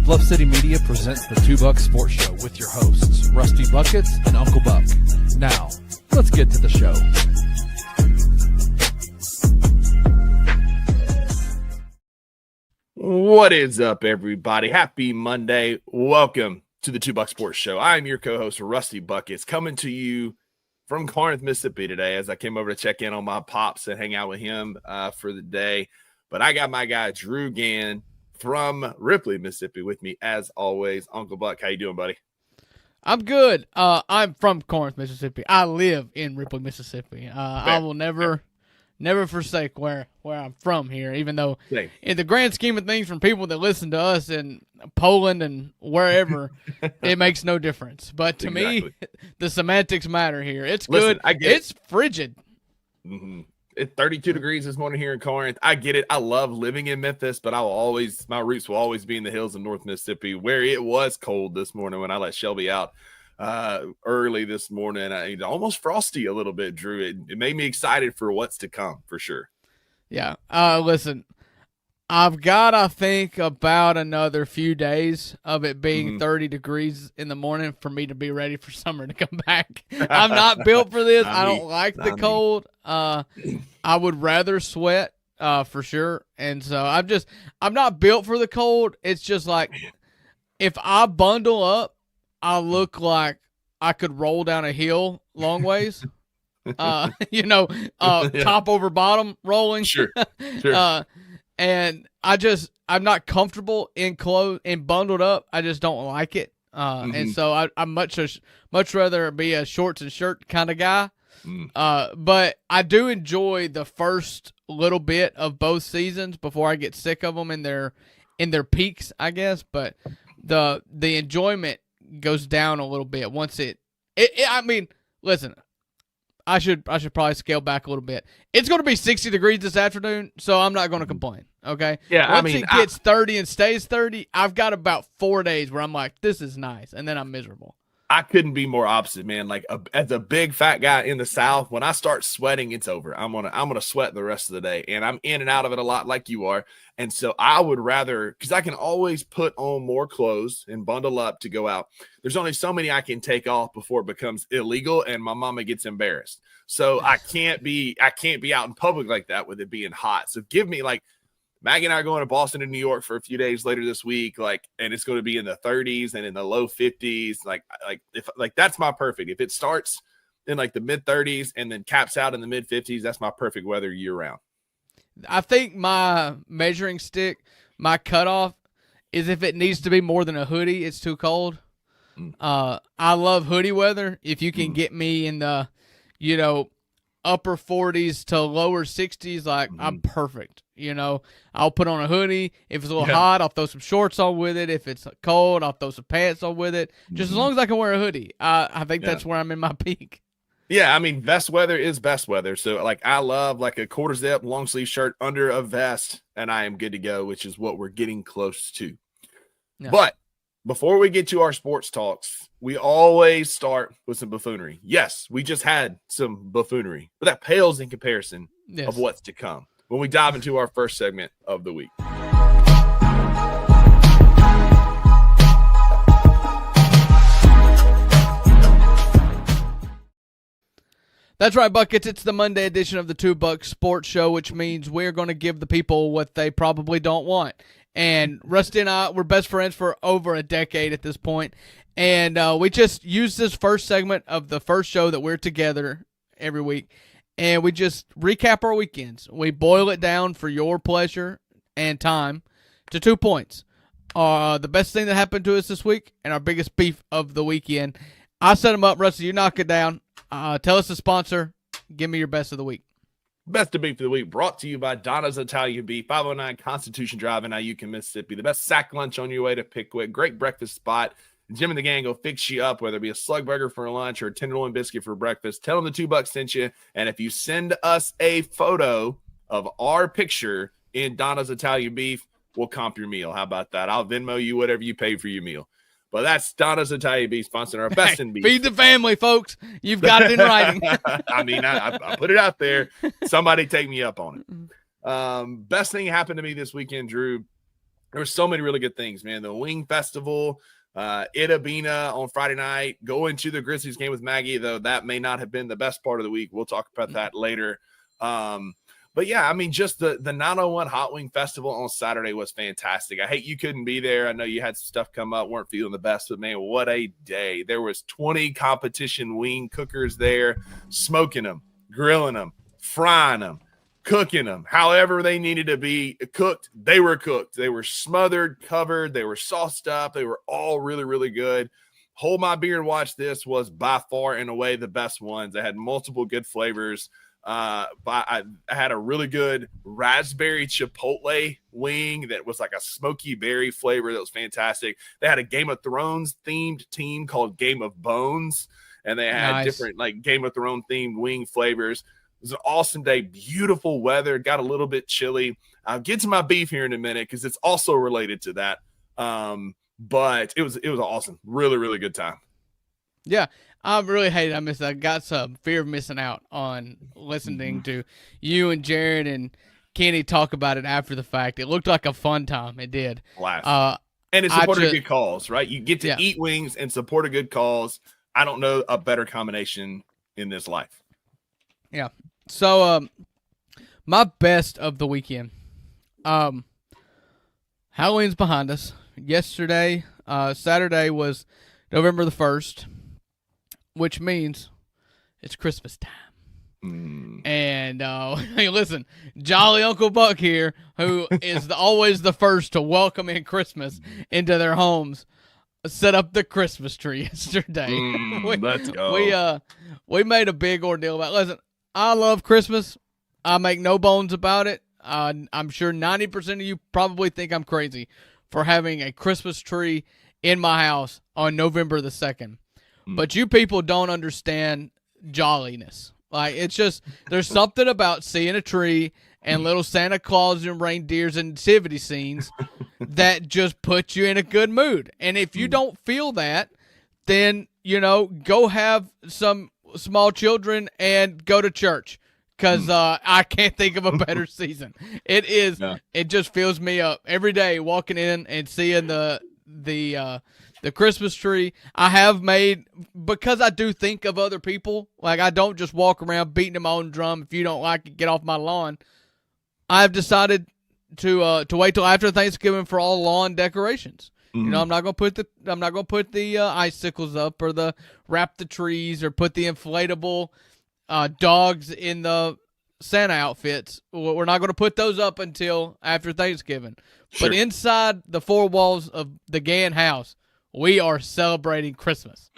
Bluff City Media presents the Two Buck Sports Show with your hosts, Rusty Buckets and Uncle Buck. Now, let's get to the show. What is up, everybody? Happy Monday. Welcome to the Two Buck Sports Show. I'm your co-host, Rusty Buckets, coming to you from Corinth, Mississippi today as I came over to check in on my pops and hang out with him for the day. But I got my guy, Drew Gann, from Ripley, Mississippi with me as always. Uncle Buck, how you doing, buddy? I'm good. I'm from Corinth, Mississippi. I live in Ripley, Mississippi. I will never forsake where I'm from here, even though in the grand scheme of things from people that listen to us in Poland and wherever, it makes no difference. But to me, the semantics matter here. It's good. It's frigid. Mm-hmm. It's 32 degrees this morning here in Corinth. I get it. I love living in Memphis, but my roots will always be in the hills of North Mississippi, where it was cold this morning when I let Shelby out early this morning. Almost frosty a little bit, Drew. It made me excited for what's to come, for sure. Yeah. Listen, I've got, I think, about another few days of it being 30 degrees in the morning for me to be ready for summer to come back. I'm not built for this. I don't like the cold. I would rather sweat for sure. And so I'm not built for the cold. It's just like if I bundle up, I look like I could roll down a hill long ways. Top over bottom rolling. Sure. And I'm not comfortable in clothes and bundled up. I just don't like it. And so I'm much rather be a shorts and shirt kind of guy. But I do enjoy the first little bit of both seasons before I get sick of them in their peaks, I guess. But the enjoyment goes down a little bit once I mean, listen, I should probably scale back a little bit. It's going to be 60 degrees this afternoon, so I'm not going to complain, okay? Yeah, Once it gets 30 and stays 30, I've got about 4 days where I'm like, this is nice, and then I'm miserable. I couldn't be more opposite, man. Like as a big fat guy in the South, when I start sweating, it's over. I'm gonna sweat the rest of the day, and I'm in and out of it a lot, like you are. And so I would rather, because I can always put on more clothes and bundle up to go out. There's only so many I can take off before it becomes illegal, and my mama gets embarrassed. So I can't be out in public like that with it being hot. So give me Maggie and I are going to Boston and New York for a few days later this week, and it's going to be in the 30s and in the low 50s. If that's my perfect. If it starts in the mid 30s and then caps out in the mid 50s, that's my perfect weather year round. I think my measuring stick, my cutoff, is if it needs to be more than a hoodie, it's too cold. I love hoodie weather. If you can get me in the, upper 40s to lower 60s, I'm perfect. I'll put on a hoodie. If it's a little hot, I'll throw some shorts on with it. If it's cold, I'll throw some pants on with it. Just as long as I can wear a hoodie. I think that's where I'm in my peak. Yeah, I mean, best weather is best weather. So, I love a quarter zip, long sleeve shirt under a vest, and I am good to go, which is what we're getting close to. Yeah. But before we get to our sports talks, we always start with some buffoonery. Yes, we just had some buffoonery, but that pales in comparison of what's to come when we dive into our first segment of the week. That's right, Buckets. It's the Monday edition of the Two Buck Sports Show, which means we're going to give the people what they probably don't want. And Rusty and I, we're best friends for over a decade at this point. And we just use this first segment of the first show that we're together every week. And we just recap our weekends. We boil it down for your pleasure and time to 2 points. The best thing that happened to us this week and our biggest beef of the weekend. I set them up, Rusty. You knock it down. Tell us the sponsor. Give me your best of the week. Best of beef of the week brought to you by Donna's Italian Beef, 509 Constitution Drive in Iuka, Mississippi. The best sack lunch on your way to Pickwick. Great breakfast spot. Jim and the gang will fix you up, whether it be a slug burger for lunch or a tenderloin biscuit for breakfast. Tell them the $2 sent you. And if you send us a photo of our picture in Donna's Italian Beef, we'll comp your meal. How about that? I'll Venmo you whatever you pay for your meal. But that's Donna's Italian Beef, sponsoring our best in beef. Feed the family, folks. You've got it in writing. I mean, I put it out there. Somebody take me up on it. Best thing happened to me this weekend, Drew. There were so many really good things, man. The Wing Festival, Itabina on Friday night, going to the Grizzlies game with Maggie, though that may not have been the best part of the week. We'll talk about that later. But yeah, I mean, just the 901 Hot Wing Festival on Saturday was fantastic. I hate you couldn't be there. I know you had some stuff come up, weren't feeling the best, but man, what a day. There was 20 competition wing cookers there, smoking them, grilling them, frying them, cooking them, however they needed to be cooked. They were cooked. They were smothered, covered. They were sauced up. They were all really, really good. Hold My Beer and Watch This was by far and away the best ones. They had multiple good flavors. But I had a really good raspberry chipotle wing that was like a smoky berry flavor that was fantastic. They had a Game of Thrones themed team called Game of Bones, and they had different like Game of Thrones themed wing flavors. It was an awesome day, beautiful weather, got a little bit chilly. I'll get to my beef here in a minute because it's also related to that. But it was awesome, really, really good time. Yeah. I really hated I got some fear of missing out on listening to you and Jared and Kenny talk about it after the fact. It looked like a fun time. It did. And it supported good calls, right? You get to eat wings and support a good cause. I don't know a better combination in this life. Yeah. So, my best of the weekend. Halloween's behind us. Yesterday, Saturday was November the 1st. Which means it's Christmas time. And hey, listen, Jolly Uncle Buck here, who is always the first to welcome in Christmas into their homes, set up the Christmas tree yesterday. Let's go. We made a big ordeal about it. Listen, I love Christmas. I make no bones about it. I'm sure 90% of you probably think I'm crazy for having a Christmas tree in my house on November the 2nd. But you people don't understand jolliness. Like, it's just, there's something about seeing a tree and little Santa Claus and reindeers and nativity scenes that just puts you in a good mood. And if you don't feel that, then, go have some small children and go to church. Because I can't think of a better season. It is. Yeah. It just fills me up every day walking in and seeing the Christmas tree. I have made, because I do think of other people. Like, I don't just walk around beating my own drum. If you don't like it, get off my lawn. I've decided to wait till after Thanksgiving for all lawn decorations. I'm not gonna put the icicles up or wrap the trees or put the inflatable dogs in the Santa outfits. We're not going to put those up until after Thanksgiving. Sure. But inside the four walls of the Gann house, we are celebrating Christmas.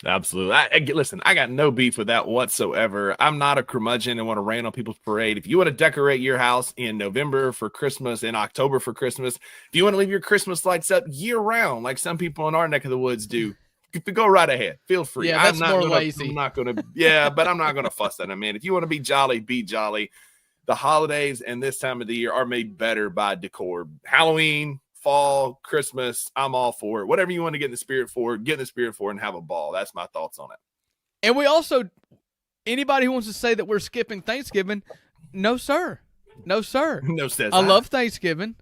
Absolutely. Listen, I got no beef with that whatsoever. I'm not a curmudgeon and want to rain on people's parade. If you want to decorate your house in November for Christmas, in October for Christmas, if you want to leave your Christmas lights up year round, like some people in our neck of the woods do, go right ahead. Feel free. Yeah, that's more lazy. I'm not going to, but I'm not going to fuss at it, man. If you want to be jolly, be jolly. The holidays and this time of the year are made better by decor. Halloween, fall, Christmas, I'm all for it. Whatever you want to get in the spirit for, and have a ball. That's my thoughts on it. And we also, anybody who wants to say that we're skipping Thanksgiving, no, sir. No, sir. No, says I love Thanksgiving.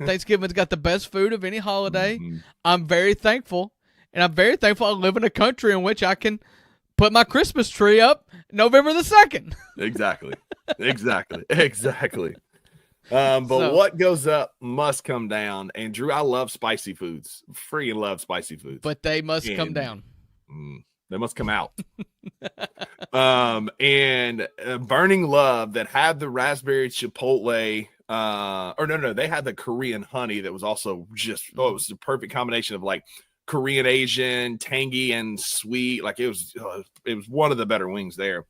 Thanksgiving's got the best food of any holiday. I'm very thankful. And I'm very thankful I live in a country in which I can put my Christmas tree up November the 2nd. Exactly. But what goes up must come down. And Drew, I love spicy foods. Freaking love spicy foods. But they must come down. They must come out. And Burning Love that had the raspberry chipotle. They had the Korean honey that was also just, it was the perfect combination of like Korean Asian, tangy and sweet. Like it was one of the better wings there.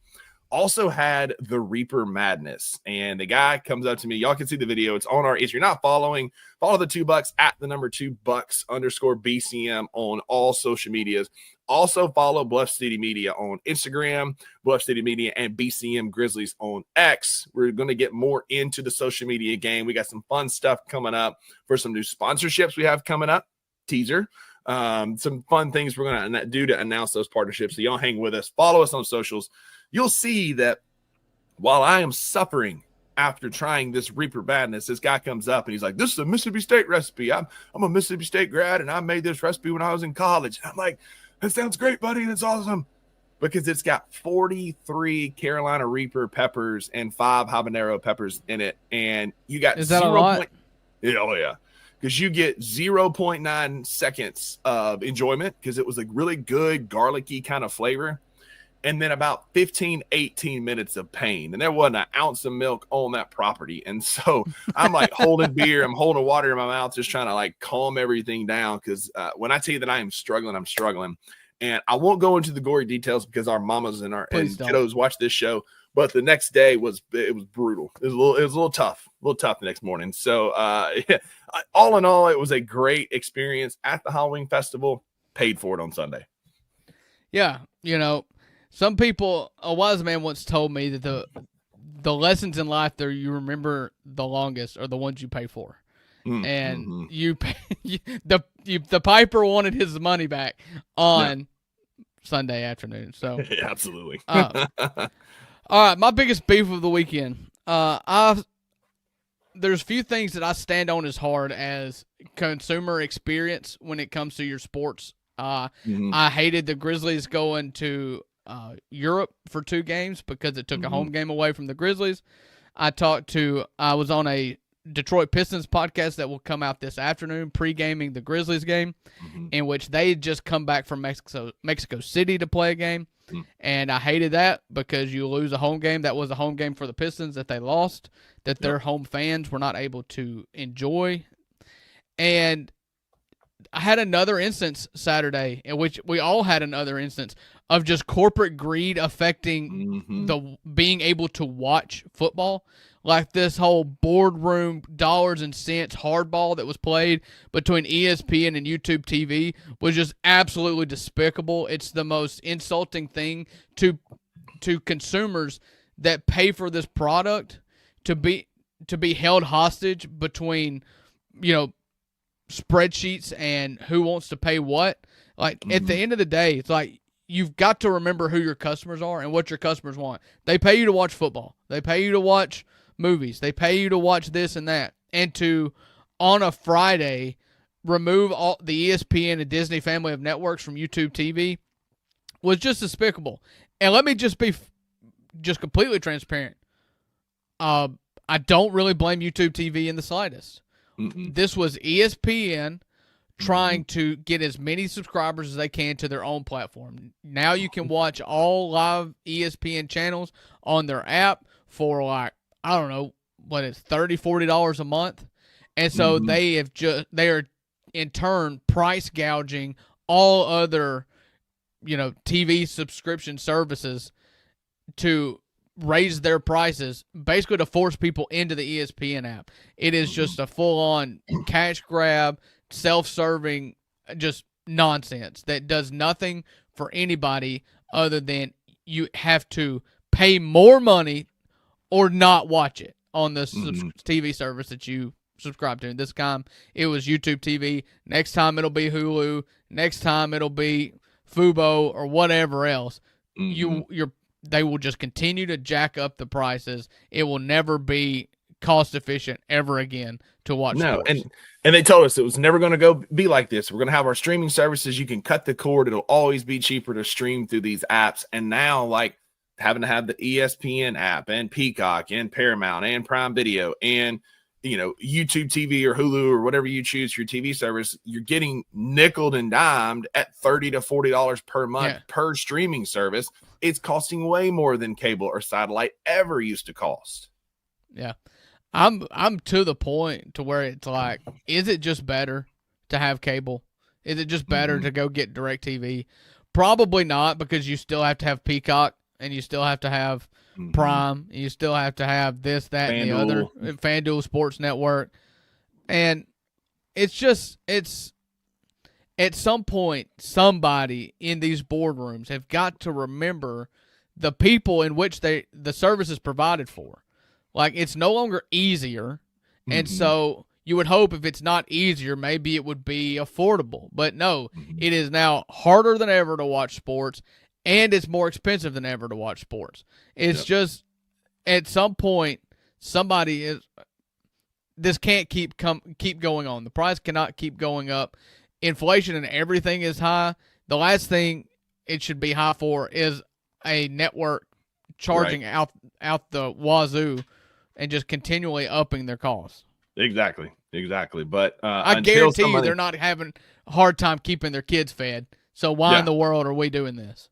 Also had the Reaper Madness, and the guy comes up to me. Y'all can see the video. It's on if you're not following, follow the $2 at the number 2bucks_BCM on all social medias. Also follow Bluff City Media on Instagram, Bluff City Media, and BCM Grizzlies on X. We're going to get more into the social media game. We got some fun stuff coming up for some new sponsorships we have coming up. Teaser. Some fun things we're going to do to announce those partnerships. So y'all hang with us. Follow us on socials. You'll see that while I am suffering after trying this Reaper Madness, this guy comes up and he's like, this is a Mississippi State recipe. I'm a Mississippi State grad, and I made this recipe when I was in college. And I'm like, that sounds great, buddy. That's awesome. Because it's got 43 Carolina Reaper peppers and 5 habanero peppers in it. And you got Is that a lot? Oh, yeah. Because you get 0.9 seconds of enjoyment because it was a really good garlicky kind of flavor. And then about 15, 18 minutes of pain. And there wasn't an ounce of milk on that property. And so I'm like holding beer, I'm holding water in my mouth, just trying to like calm everything down. Because when I tell you that I am struggling, I'm struggling. And I won't go into the gory details because our mamas and kiddos watch this show. But the next day was brutal. It was a little tough the next morning. So all in all, it was a great experience at the Halloween festival. Paid for it on Sunday. Yeah, some people, a wise man once told me that the lessons in life that you remember the longest are the ones you pay for. And the piper wanted his money back on Sunday afternoon. So yeah, absolutely. All right, my biggest beef of the weekend. There's few things that I stand on as hard as consumer experience when it comes to your sports. I hated the Grizzlies going to Europe for 2 games because it took a home game away from the Grizzlies. I was on a Detroit Pistons podcast that will come out this afternoon, pre-gaming the Grizzlies game, in which they had just come back from Mexico City to play a game. And I hated that because you lose a home game. That was a home game for the Pistons that they lost, that their home fans were not able to enjoy. And I had another instance Saturday in which we all had another instance of just corporate greed affecting the being able to watch football. Like this whole boardroom dollars and cents hardball that was played between ESPN and YouTube TV was just absolutely despicable. It's the most insulting thing to consumers that pay for this product to be held hostage between, spreadsheets and who wants to pay what. Like at the end of the day, it's like you've got to remember who your customers are and what your customers want. They pay you to watch football. They pay you to watch movies. They pay you to watch this and that. And to, on a Friday, remove all the ESPN and Disney family of networks from YouTube TV was just despicable. And let me just be just completely transparent. I don't really blame YouTube TV in the slightest. This was ESPN trying to get as many subscribers as they can to their own platform. Now you can watch all live ESPN channels on their app for like, I don't know what it's $30, $40 a month. And so they are in turn price gouging all other, TV subscription services to raise their prices, basically to force people into the ESPN app. It is just a full-on cash grab, self-serving, just nonsense that does nothing for anybody other than you have to pay more money or not watch it on the TV service that you subscribe to. This time it was YouTube TV. Next time it'll be Hulu. Next time it'll be Fubo or whatever else. They will just continue to jack up the prices. It will never be cost efficient ever again to watch sports. And they told us it was never going to be like this. We're going to have our streaming services. You can cut the cord. It'll always be cheaper to stream through these apps. And now, like, having to have the ESPN app and Peacock and Paramount and Prime Video and YouTube TV or Hulu or whatever you choose for your TV service, you're getting nickeled and dimed at $30 to $40 per month per streaming service. It's costing way more than cable or satellite ever used to cost. Yeah. I'm to the point to where it's like, is it just better to have cable? Is it just better to go get DirecTV? Probably not, because you still have to have Peacock and you still have to have Prime. You still have to have this, that, and the other. FanDuel Sports Network. And it's at some point, somebody in these boardrooms have got to remember the people in which the service is provided for. Like, it's no longer easier. And so you would hope if it's not easier, maybe it would be affordable. But no, it is now harder than ever to watch sports. And it's more expensive than ever to watch sports. It's just, at some point, somebody is. This can't keep going on. The price cannot keep going up. Inflation and everything is high. The last thing it should be high for is a network charging out the wazoo and just continually upping their costs. Exactly. But I guarantee you they're not having a hard time keeping their kids fed. So why in the world are we doing this?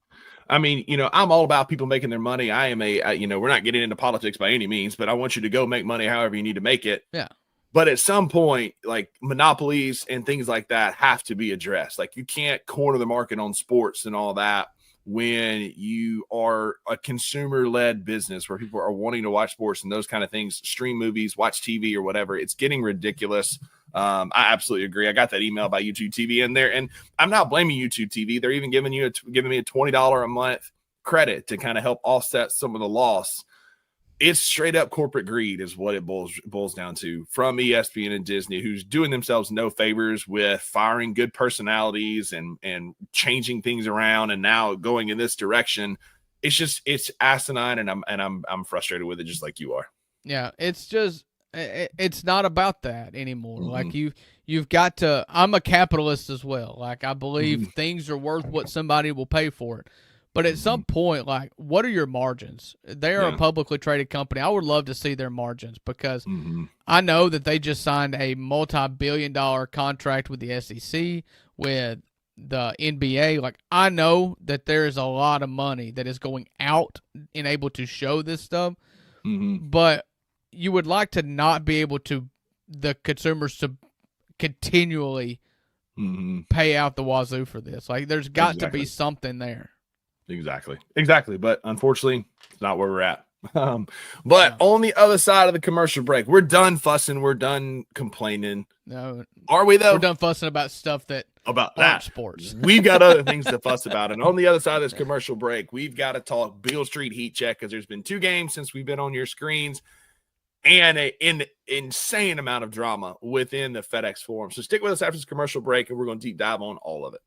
I mean, I'm all about people making their money. I am we're not getting into politics by any means, but I want you to go make money however you need to make it. Yeah. But at some point, like monopolies and things like that have to be addressed. Like you can't corner the market on sports and all that when you are a consumer-led business where people are wanting to watch sports and those kind of things, stream movies, watch TV or whatever. It's getting ridiculous. I absolutely agree. I got that email about YouTube TV in there, and I'm not blaming YouTube TV. They're even giving me a $20 a month credit to kind of help offset some of the loss. It's straight up corporate greed is what it boils down to from ESPN and Disney, who's doing themselves no favors with firing good personalities and changing things around and now going in this direction. It's asinine, and I'm frustrated with it just like you are. Yeah, it's not about that anymore. Mm-hmm. Like you've got to. I'm a capitalist as well. Like I believe things are worth what somebody will pay for it. But at some point, like, what are your margins? They're a publicly traded company. I would love to see their margins because I know that they just signed a multi-billion-dollar contract with the SEC, with the NBA. Like, I know that there is a lot of money that is going out and able to show this stuff. But you would like to not be able to, the consumers to continually pay out the wazoo for this. Like, there's got to be something there. Exactly. But unfortunately, it's not where we're at. But on the other side of the commercial break, we're done fussing. We're done complaining. No, are we though? We're done fussing about stuff about sports. We've got other things to fuss about. And on the other side of this commercial break, we've got to talk Beale Street Heat Check because there's been 2 games since we've been on your screens and an insane amount of drama within the FedEx Forum. So stick with us after this commercial break, and we're going to deep dive on all of it.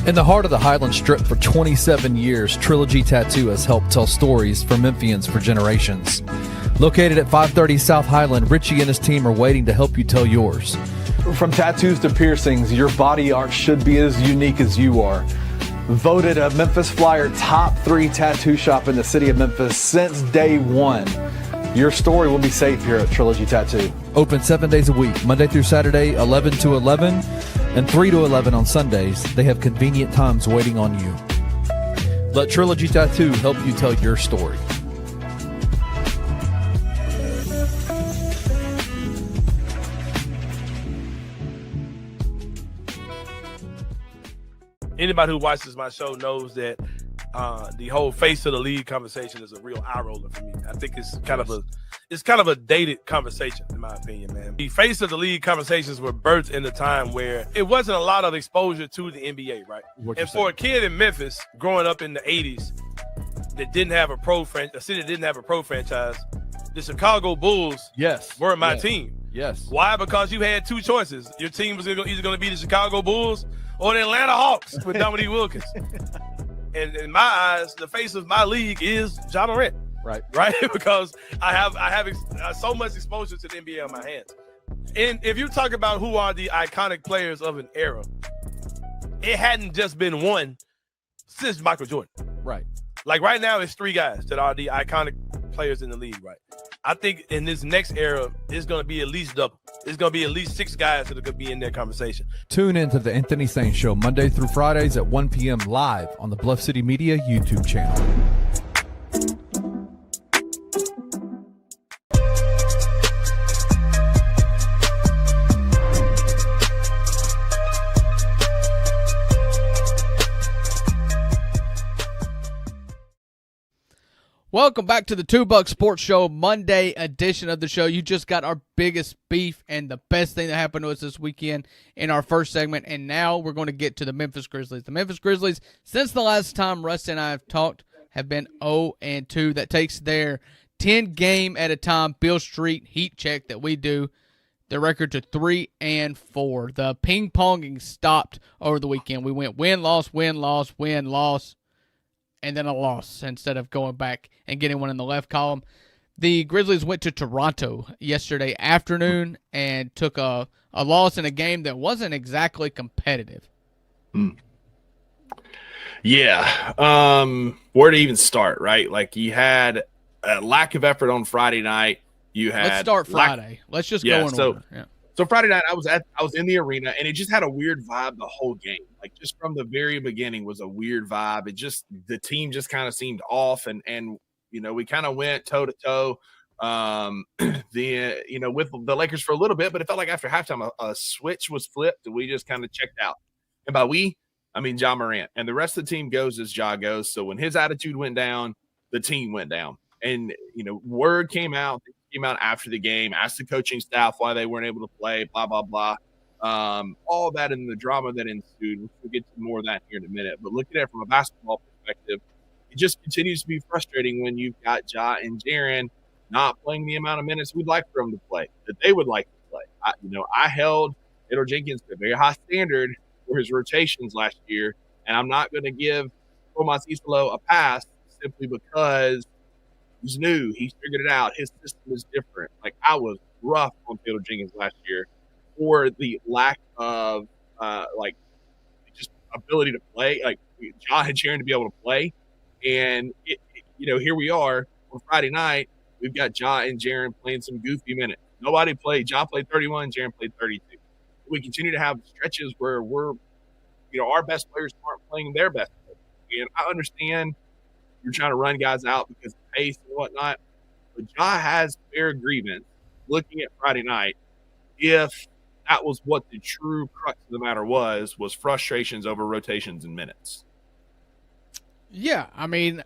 In the heart of the Highland Strip for 27 years, Trilogy Tattoo has helped tell stories for Memphians for generations. Located at 530 South Highland, Richie and his team are waiting to help you tell yours. From tattoos to piercings, your body art should be as unique as you are. Voted a Memphis Flyer top 3 tattoo shop in the city of Memphis since day one. Your story will be safe here at Trilogy Tattoo. Open 7 days a week, Monday through Saturday, 11 to 11, and 3 to 11 on Sundays. They have convenient times waiting on you. Let Trilogy Tattoo help you tell your story. Anybody who watches my show knows that the whole face of the league conversation is a real eye roller for me. I think it's kind of a dated conversation, in my opinion, man. The face of the league conversations were birthed in the time where it wasn't a lot of exposure to the NBA, right? And for a kid in Memphis growing up in the 80s that didn't have a city that didn't have a pro franchise, the Chicago Bulls were my team. Yes. Why? Because you had 2 choices. Your team was either going to be the Chicago Bulls or the Atlanta Hawks with Dominique Wilkins. And in my eyes, the face of my league is Ja Morant. Right? Because I have so much exposure to the NBA on my hands. And if you talk about who are the iconic players of an era, it hadn't just been one since Michael Jordan. Right. Like right now, it's 3 guys that are the iconic players in the league, right? I think in this next era, it's going to be at least double. It's going to be at least 6 guys that are going to be in that conversation. Tune in to the Anthony Sain Show Monday through Fridays at 1 p.m. live on the Bluff City Media YouTube channel. Welcome back to the $2 Sports Show, Monday edition of the show. You just got our biggest beef and the best thing that happened to us this weekend in our first segment, and now we're going to get to the Memphis Grizzlies. The Memphis Grizzlies, since the last time Rusty and I have talked, have been 0-2. That takes their 10-game at a time Beale Street Heat Check that we do their record to 3-4. The ping-ponging stopped over the weekend. We went win, loss, win, loss, win, loss, and then a loss instead of going back and getting one in the left column. The Grizzlies went to Toronto yesterday afternoon and took a loss in a game that wasn't exactly competitive. Yeah. Where to even start, right? Like, you had a lack of effort on Friday night. Let's start Friday. Let's just go in order. Yeah. So Friday night, I was in the arena, and it just had a weird vibe the whole game. Like, just from the very beginning was a weird vibe. The team just kind of seemed off, and we kind of went toe to toe. With the Lakers for a little bit, but it felt like after halftime a switch was flipped, and we just kind of checked out. And by we, I mean Ja Morant, and the rest of the team goes as Ja goes. So when his attitude went down, the team went down. And word came out after the game, asked the coaching staff why they weren't able to play, blah blah blah. All that and the drama that ensued. We'll get to more of that here in a minute. But looking at it from a basketball perspective, it just continues to be frustrating when you've got Ja and Jaren not playing the amount of minutes we'd like for them to play, that they would like to play. I held Taylor Jenkins to a very high standard for his rotations last year, and I'm not going to give Tomas Isolo a pass simply because he's new. He's figured it out. His system is different. Like, I was rough on Taylor Jenkins last year for the lack of just ability to play. Like, Ja and Jaren to be able to play, and here we are on Friday night. We've got Ja and Jaren playing some goofy minutes. Nobody played. Ja played 31. Jaren played 32. We continue to have stretches where our best players aren't playing their best players. And I understand you're trying to run guys out because of pace and whatnot, but Ja has fair grievance looking at Friday night if that was what the true crux of the matter was frustrations over rotations and minutes. Yeah, I mean,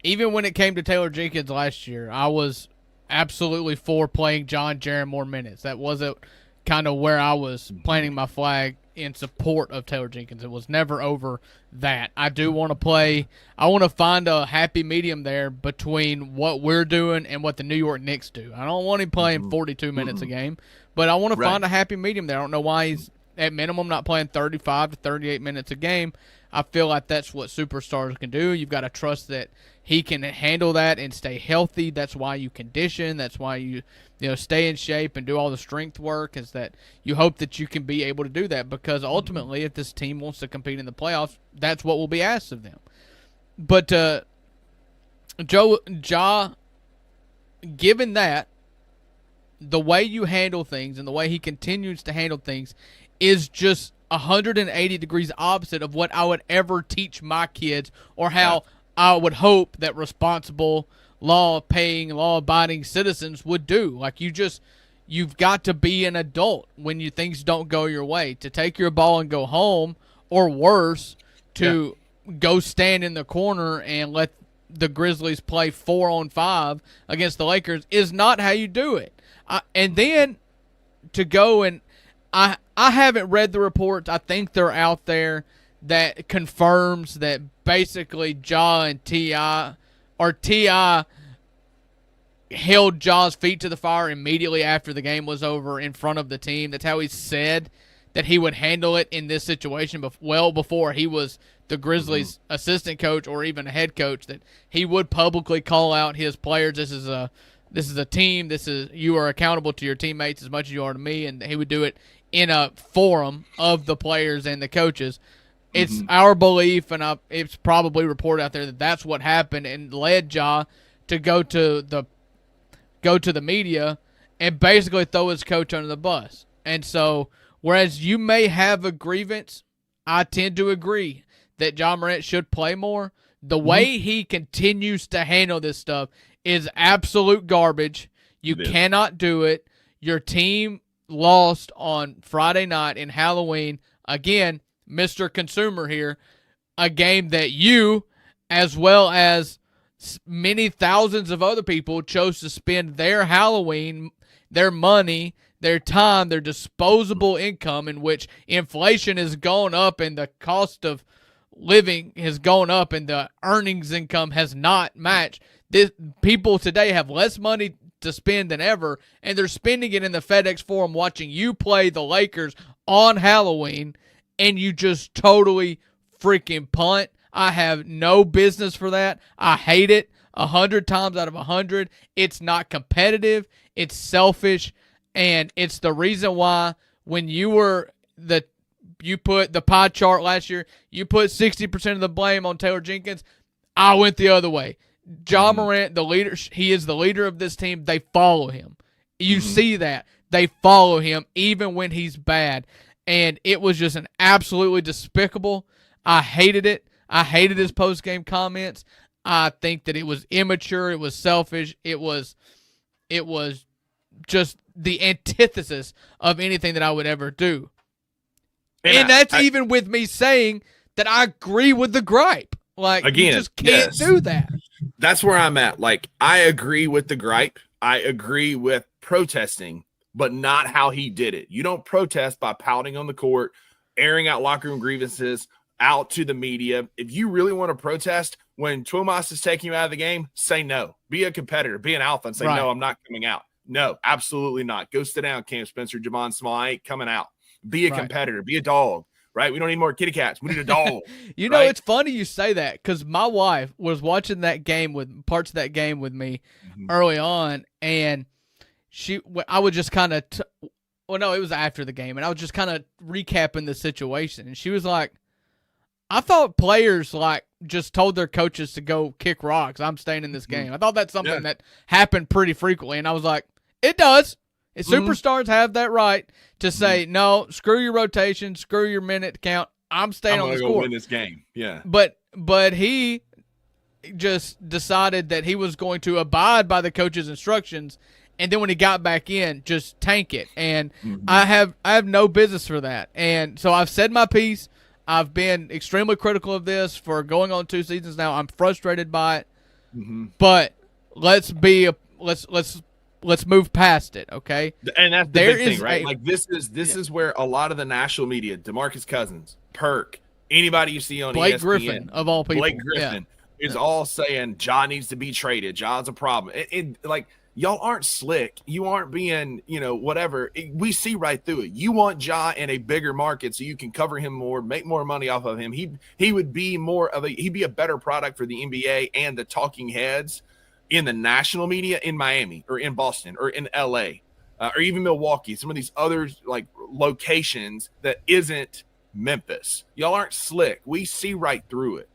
even when it came to Taylor Jenkins last year, I was absolutely for playing John Jaren more minutes. That wasn't kind of where I was planting my flag in support of Taylor Jenkins. It was never over that. I do want to play. I want to find a happy medium there between what we're doing and what the New York Knicks do. I don't want him playing 42 minutes a game, but I want to find a happy medium there. I don't know why he's at minimum not playing 35 to 38 minutes a game. I feel like that's what superstars can do. You've got to trust that he can handle that and stay healthy. That's why you condition. That's why you stay in shape and do all the strength work, is that you hope that you can be able to do that, because ultimately if this team wants to compete in the playoffs, that's what will be asked of them. But Ja, given that, the way you handle things and the way he continues to handle things is just 180 degrees opposite of what I would ever teach my kids, or how I would hope that responsible, law-paying, law-abiding citizens would do. Like, you've got to be an adult when things don't go your way, to take your ball and go home, or worse, to go stand in the corner and let the Grizzlies play 4-on-5 against the Lakers is not how you do it. And then to go and I haven't read the reports. I think they're out there that confirms that basically Ja and T.I. held Ja's feet to the fire immediately after the game was over in front of the team. That's how he said that he would handle it in this situation well before he was the Grizzlies' assistant coach or even a head coach, that he would publicly call out his players. This is a team. You are accountable to your teammates as much as you are to me, and he would do it in a forum of the players and the coaches. It's our belief, and it's probably reported out there that that's what happened and led Ja to go to the media and basically throw his coach under the bus. And so, whereas you may have a grievance, I tend to agree that Ja Morant should play more. The way he continues to handle this stuff is absolute garbage. You cannot do it. Your team lost on Friday night in Halloween. Again, Mr. Consumer here, a game that you, as well as many thousands of other people, chose to spend their Halloween, their money, their time, their disposable income, in which inflation has gone up and the cost of living has gone up and the earnings income has not matched. People today have less money to spend than ever, and they're spending it in the FedEx Forum watching you play the Lakers on Halloween, and you just totally freaking punt. I have no business for that. I hate it 100 times out of 100. It's not competitive. It's selfish, and it's the reason why when you put the pie chart last year, you put 60% of the blame on Taylor Jenkins. I went the other way. Ja Morant, the leader, he is the leader of this team. They follow him. You see that. They follow him even when he's bad. And it was just an absolutely despicable. I hated it. I hated his post-game comments. I think that it was immature. It was selfish. It was just the antithesis of anything that I would ever do. And that's even with me saying that I agree with the gripe. Like, again, you just can't do that. That's where I'm at. Like, I agree with the gripe. I agree with protesting, but not how he did it. You don't protest by pouting on the court, airing out locker room grievances out to the media. If you really want to protest when Tomas is taking you out of the game, say no. Be a competitor. Be an alpha and say, no, I'm not coming out. No, absolutely not. Go sit down, Cam Spencer, Javon Small. I ain't coming out. Be a competitor. Be a dog. Right? We don't need more kitty cats. We need a dog. You know, it's funny you say that because my wife was watching that game with parts of that game with me early on, and I would just kind of it was after the game, and I was just kind of recapping the situation, and she was like, I thought players like just told their coaches to go kick rocks. I'm staying in this game. I thought that's something that happened pretty frequently, and I was like, it does. Superstars have that right to say, no, screw your rotation, screw your minute count. I'm staying on the court. I'm going to go win this game. Yeah. But he just decided that he was going to abide by the coach's instructions, and then when he got back in, just tank it. And I have no business for that. And so I've said my piece. I've been extremely critical of this for going on 2 seasons now. I'm frustrated by it. But let's move past it, okay? And that's the big thing, right? Like this is where a lot of the national media, DeMarcus Cousins, Perk, anybody you see on Blake ESPN, Griffin of all people, Blake Griffin is all saying Ja needs to be traded. Ja's a problem. Like y'all aren't slick. You aren't being, whatever. We see right through it. You want Ja in a bigger market so you can cover him more, make more money off of him. He would be he'd be a better product for the NBA and the talking heads in the national media in Miami or in Boston or in LA or even Milwaukee, some of these other like locations that isn't Memphis. Y'all aren't slick. We see right through it.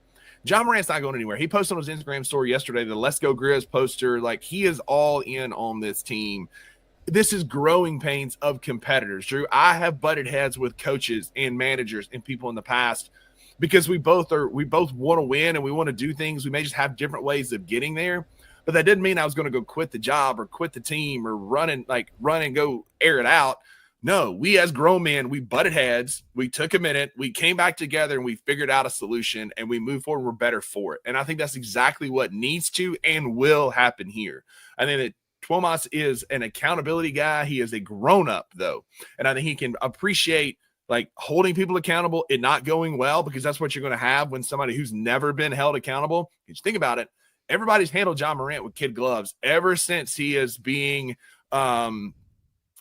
Ja Morant's not going anywhere. He posted on his Instagram story yesterday, the Let's Go Grizz poster. Like, he is all in on this team. This is growing pains of competitors, Drew. I have butted heads with coaches and managers and people in the past because we both want to win and we want to do things. We may just have different ways of getting there. But that didn't mean I was going to go quit the job or quit the team or run and go air it out. No, we as grown men, we butted heads. We took a minute. We came back together and we figured out a solution and we moved forward. We're better for it. And I think that's exactly what needs to and will happen here. I think that Tomas is an accountability guy. He is a grown-up, though. And I think he can appreciate like holding people accountable, it not going well, because that's what you're going to have when somebody who's never been held accountable. Just think about it. Everybody's handled Ja Morant with kid gloves ever since he is being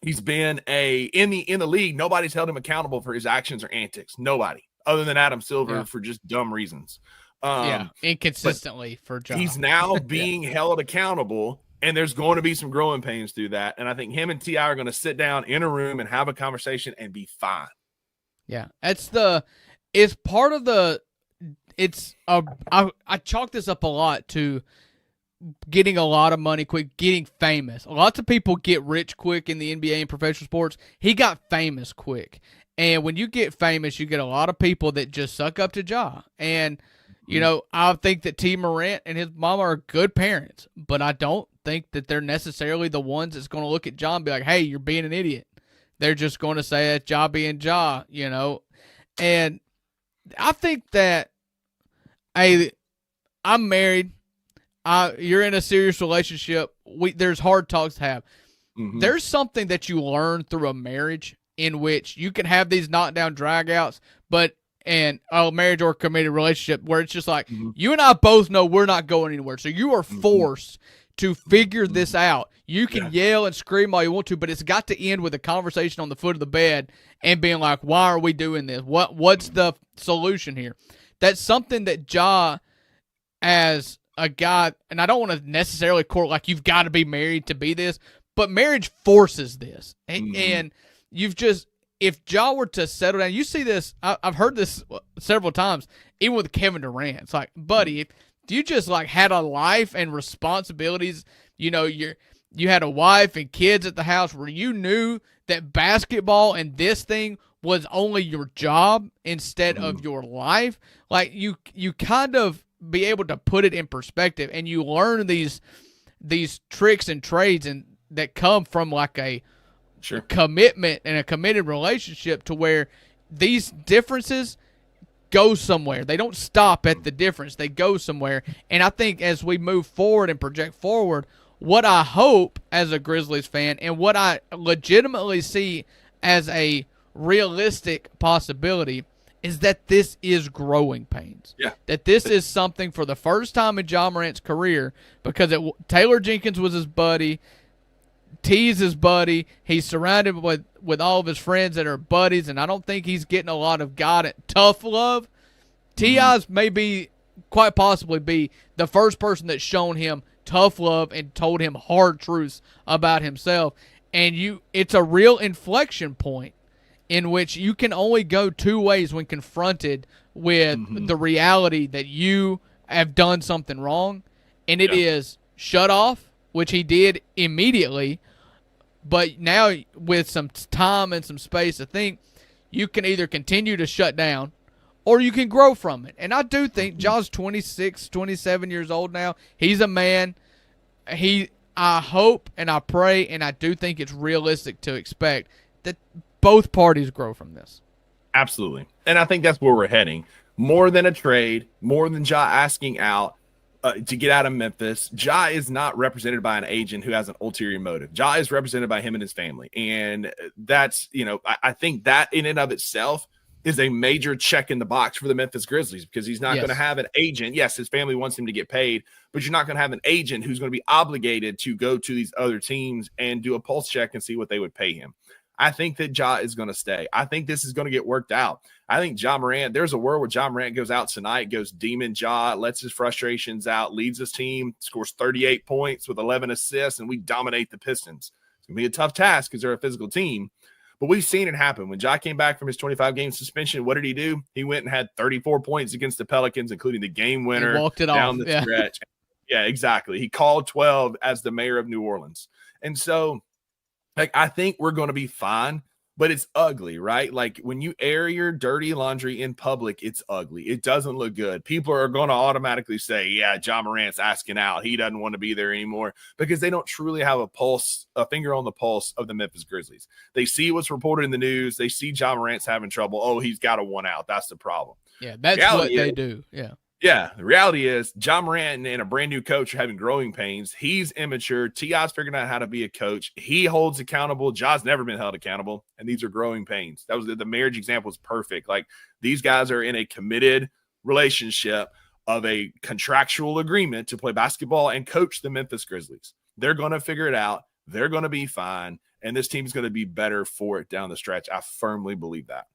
he's been in the league. Nobody's held him accountable for his actions or antics. Nobody other than Adam Silver for just dumb reasons. Inconsistently for Ja. He's now being held accountable, and there's going to be some growing pains through that. And I think him and T.I. are going to sit down in a room and have a conversation and be fine. Yeah, it's part of the. I chalk this up a lot to getting a lot of money quick, getting famous. Lots of people get rich quick in the NBA and professional sports. He got famous quick. And when you get famous, you get a lot of people that just suck up to Ja. And, I think that T. Morant and his mama are good parents, but I don't think that they're necessarily the ones that's going to look at Ja and be like, hey, you're being an idiot. They're just going to say it's Ja being Ja, And I think that I'm married. You're in a serious relationship. There's hard talks to have. There's something that you learn through a marriage in which you can have these knockdown dragouts, and a marriage or committed relationship where it's just like you and I both know we're not going anywhere. So you are forced to figure this out. You can yell and scream all you want to, but it's got to end with a conversation on the foot of the bed and being like, why are we doing this? What's the solution here? That's something that Ja, as a guy, and I don't want to necessarily court like you've got to be married to be this, but marriage forces this. And you've just, if Ja were to settle down, you see this, I've heard this several times, even with Kevin Durant. It's like, buddy, if you just like had a life and responsibilities, you know, you had a wife and kids at the house where you knew that basketball and this thing was only your job instead of your life, like you kind of be able to put it in perspective, and you learn these tricks and trades and that come from like a commitment and a committed relationship to where these differences go somewhere. They don't stop at the difference. They go somewhere. And I think as we move forward and project forward, what I hope as a Grizzlies fan and what I legitimately see as a realistic possibility is that this is growing pains. Yeah. That this is something for the first time in Ja Morant's career, because Taylor Jenkins was his buddy, T's his buddy. He's surrounded with all of his friends that are buddies, and I don't think he's getting a lot of tough love. T.I.'s may quite possibly be the first person that's shown him tough love and told him hard truths about himself. And it's a real inflection point in which you can only go two ways when confronted with the reality that you have done something wrong. And it is shut off, which he did immediately. But now with some time and some space to think, you can either continue to shut down or you can grow from it. And I do think Ja's 26, 27 years old now. He's a man. I hope and I pray, and I do think it's realistic to expect that both parties grow from this. Absolutely. And I think that's where we're heading. More than a trade, more than Ja asking out to get out of Memphis. Ja is not represented by an agent who has an ulterior motive. Ja is represented by him and his family. And that's, I think that in and of itself is a major check in the box for the Memphis Grizzlies, because he's not going to have an agent. Yes, his family wants him to get paid, but you're not going to have an agent who's going to be obligated to go to these other teams and do a pulse check and see what they would pay him. I think that Ja is going to stay. I think this is going to get worked out. I think Ja Morant, there's a world where Ja Morant goes out tonight, goes demon Ja, lets his frustrations out, leads his team, scores 38 points with 11 assists, and we dominate the Pistons. It's going to be a tough task because they're a physical team. But we've seen it happen. When Ja came back from his 25-game suspension, what did he do? He went and had 34 points against the Pelicans, including the game winner. He walked it down off. the stretch. Yeah, exactly. He called 12 as the mayor of New Orleans. And so, I think we're going to be fine, but it's ugly, right? Like, when you air your dirty laundry in public, it's ugly. It doesn't look good. People are going to automatically say, yeah, Ja Morant's asking out. He doesn't want to be there anymore, because they don't truly have a finger on the pulse of the Memphis Grizzlies. They see what's reported in the news. They see Ja Morant's having trouble. Oh, he's got a one out. That's the problem. Yeah, that's what they do. Yeah. Yeah, the reality is Ja Morant and a brand new coach are having growing pains. He's immature. T.I.'s figuring out how to be a coach. He holds accountable. Ja's never been held accountable, and these are growing pains. That was the marriage example is perfect. Like, these guys are in a committed relationship of a contractual agreement to play basketball and coach the Memphis Grizzlies. They're going to figure it out. They're going to be fine, and this team's going to be better for it down the stretch. I firmly believe that.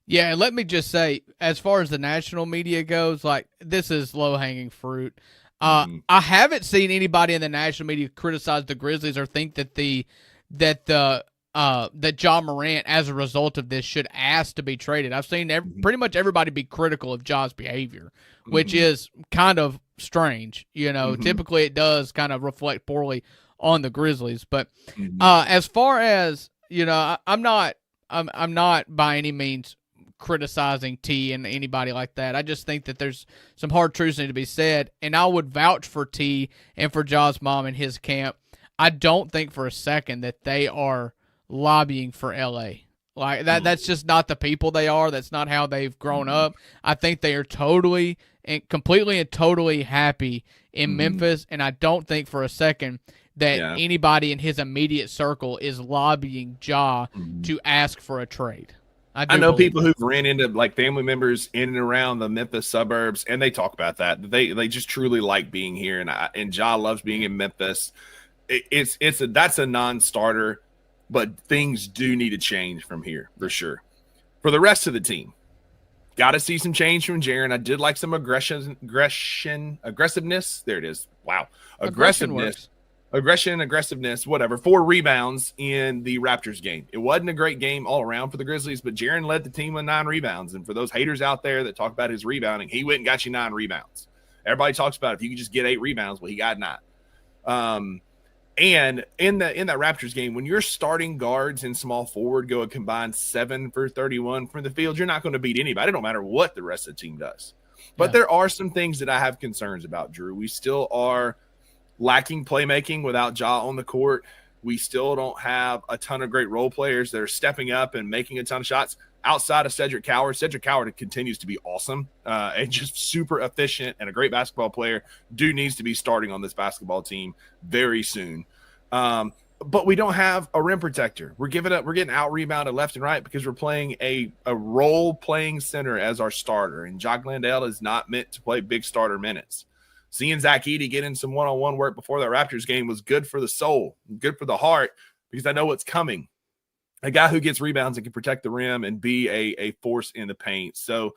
Yeah, and let me just say, as far as the national media goes, like, this is low-hanging fruit. I haven't seen anybody in the national media criticize the Grizzlies or think that that Ja Morant, as a result of this, should ask to be traded. I've seen pretty much everybody be critical of Ja's behavior, which is kind of strange. Typically it does kind of reflect poorly on the Grizzlies. But as far as I'm not by any means criticizing T and anybody like that. I just think that there's some hard truths need to be said, and I would vouch for T and for Ja's mom and his camp. I don't think for a second that they are lobbying for LA. Like that that's just not the people they are. That's not how they've grown up. I think they are totally and completely and totally happy in Memphis, and I don't think for a second that anybody in his immediate circle is lobbying Ja to ask for a trade. I know people who've ran into like family members in and around the Memphis suburbs, and they talk about that. They just truly like being here, and Ja loves being in Memphis. That's a non-starter, but things do need to change from here for sure. For the rest of the team, got to see some change from Jaren. I did like some aggressiveness. There it is. Wow, aggressiveness, whatever. 4 rebounds in the Raptors game. It wasn't a great game all around for the Grizzlies, but Jaren led the team with 9 rebounds. And for those haters out there that talk about his rebounding, he went and got you 9 rebounds. Everybody talks about if you could just get 8 rebounds, well, he got 9. And in that Raptors game, when your starting guards and small forward go a combined 7 for 31 from the field, you're not going to beat anybody. It don't matter what the rest of the team does. But there are some things that I have concerns about, Drew. We still are lacking playmaking without Ja on the court. We still don't have a ton of great role players that are stepping up and making a ton of shots outside of Cedric Coward. Cedric Coward continues to be awesome and just super efficient and a great basketball player. Dude needs to be starting on this basketball team very soon. But we don't have a rim protector. We're getting out rebounded left and right because we're playing a role playing center as our starter. And Jock Landale is not meant to play big starter minutes. Seeing Zach Edey get in some one-on-one work before that Raptors game was good for the soul, good for the heart, because I know what's coming. A guy who gets rebounds and can protect the rim and be a force in the paint. So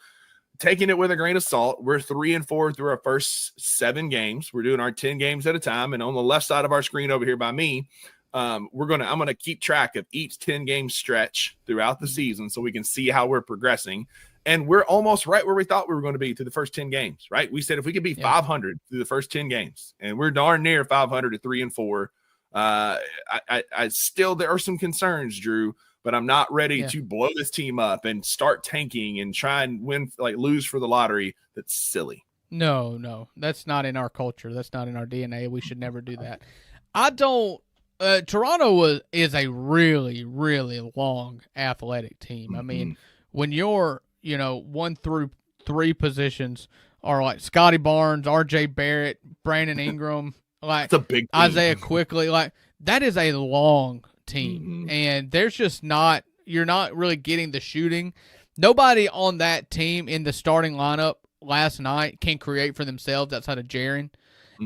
taking it with a grain of salt, we're 3-4 through our first 7 games. We're doing our 10 games at a time. And on the left side of our screen over here by me, I'm going to keep track of each 10-game stretch throughout the season so we can see how we're progressing. And we're almost right where we thought we were going to be through the first 10 games, right? We said if we could be 500 through the first 10 games, and we're darn near 500 at 3-4. I still, there are some concerns, Drew, but I'm not ready to blow this team up and start tanking and try and win, like lose for the lottery. That's silly. No, that's not in our culture. That's not in our DNA. We should never do that. Toronto is a really, really long athletic team. I mean, when you're 1 through 3 positions are like Scotty Barnes, RJ Barrett, Brandon Ingram, like a big team. Isaiah Quickly, like that is a long team. And there's just you're not really getting the shooting. Nobody on that team in the starting lineup last night can create for themselves outside of Jaren.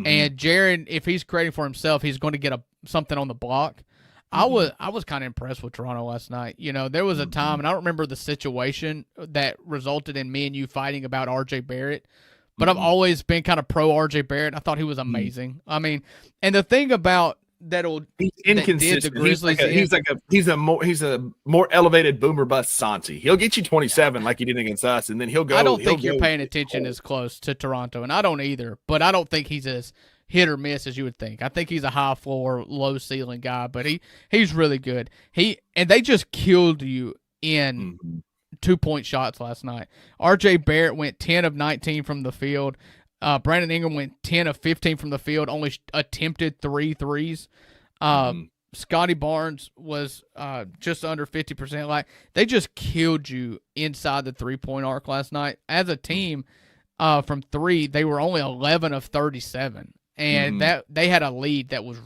And Jaren, if he's creating for himself, he's going to get something on the block. I was kind of impressed with Toronto last night. There was a time, and I don't remember the situation that resulted in me and you fighting about RJ Barrett, but I've always been kind of pro RJ Barrett. I thought he was amazing. I mean, and the thing about he's inconsistent. The Grizzlies he's a more elevated boomer bust Santi. He'll get you 27 like he did against us, and then he'll go. I don't think you're paying attention as close to Toronto, and I don't either. But I don't think he's as hit or miss as you would think. I think he's a high floor, low ceiling guy, but he's really good. And they just killed you in 2-point shots last night. RJ Barrett went 10 of 19 from the field. Brandon Ingram went 10 of 15 from the field, only attempted 3 threes. Scotty Barnes was just under 50%. Like they just killed you inside the 3-point arc last night. As a team, from 3, they were only 11 of 37. And that they had a lead that was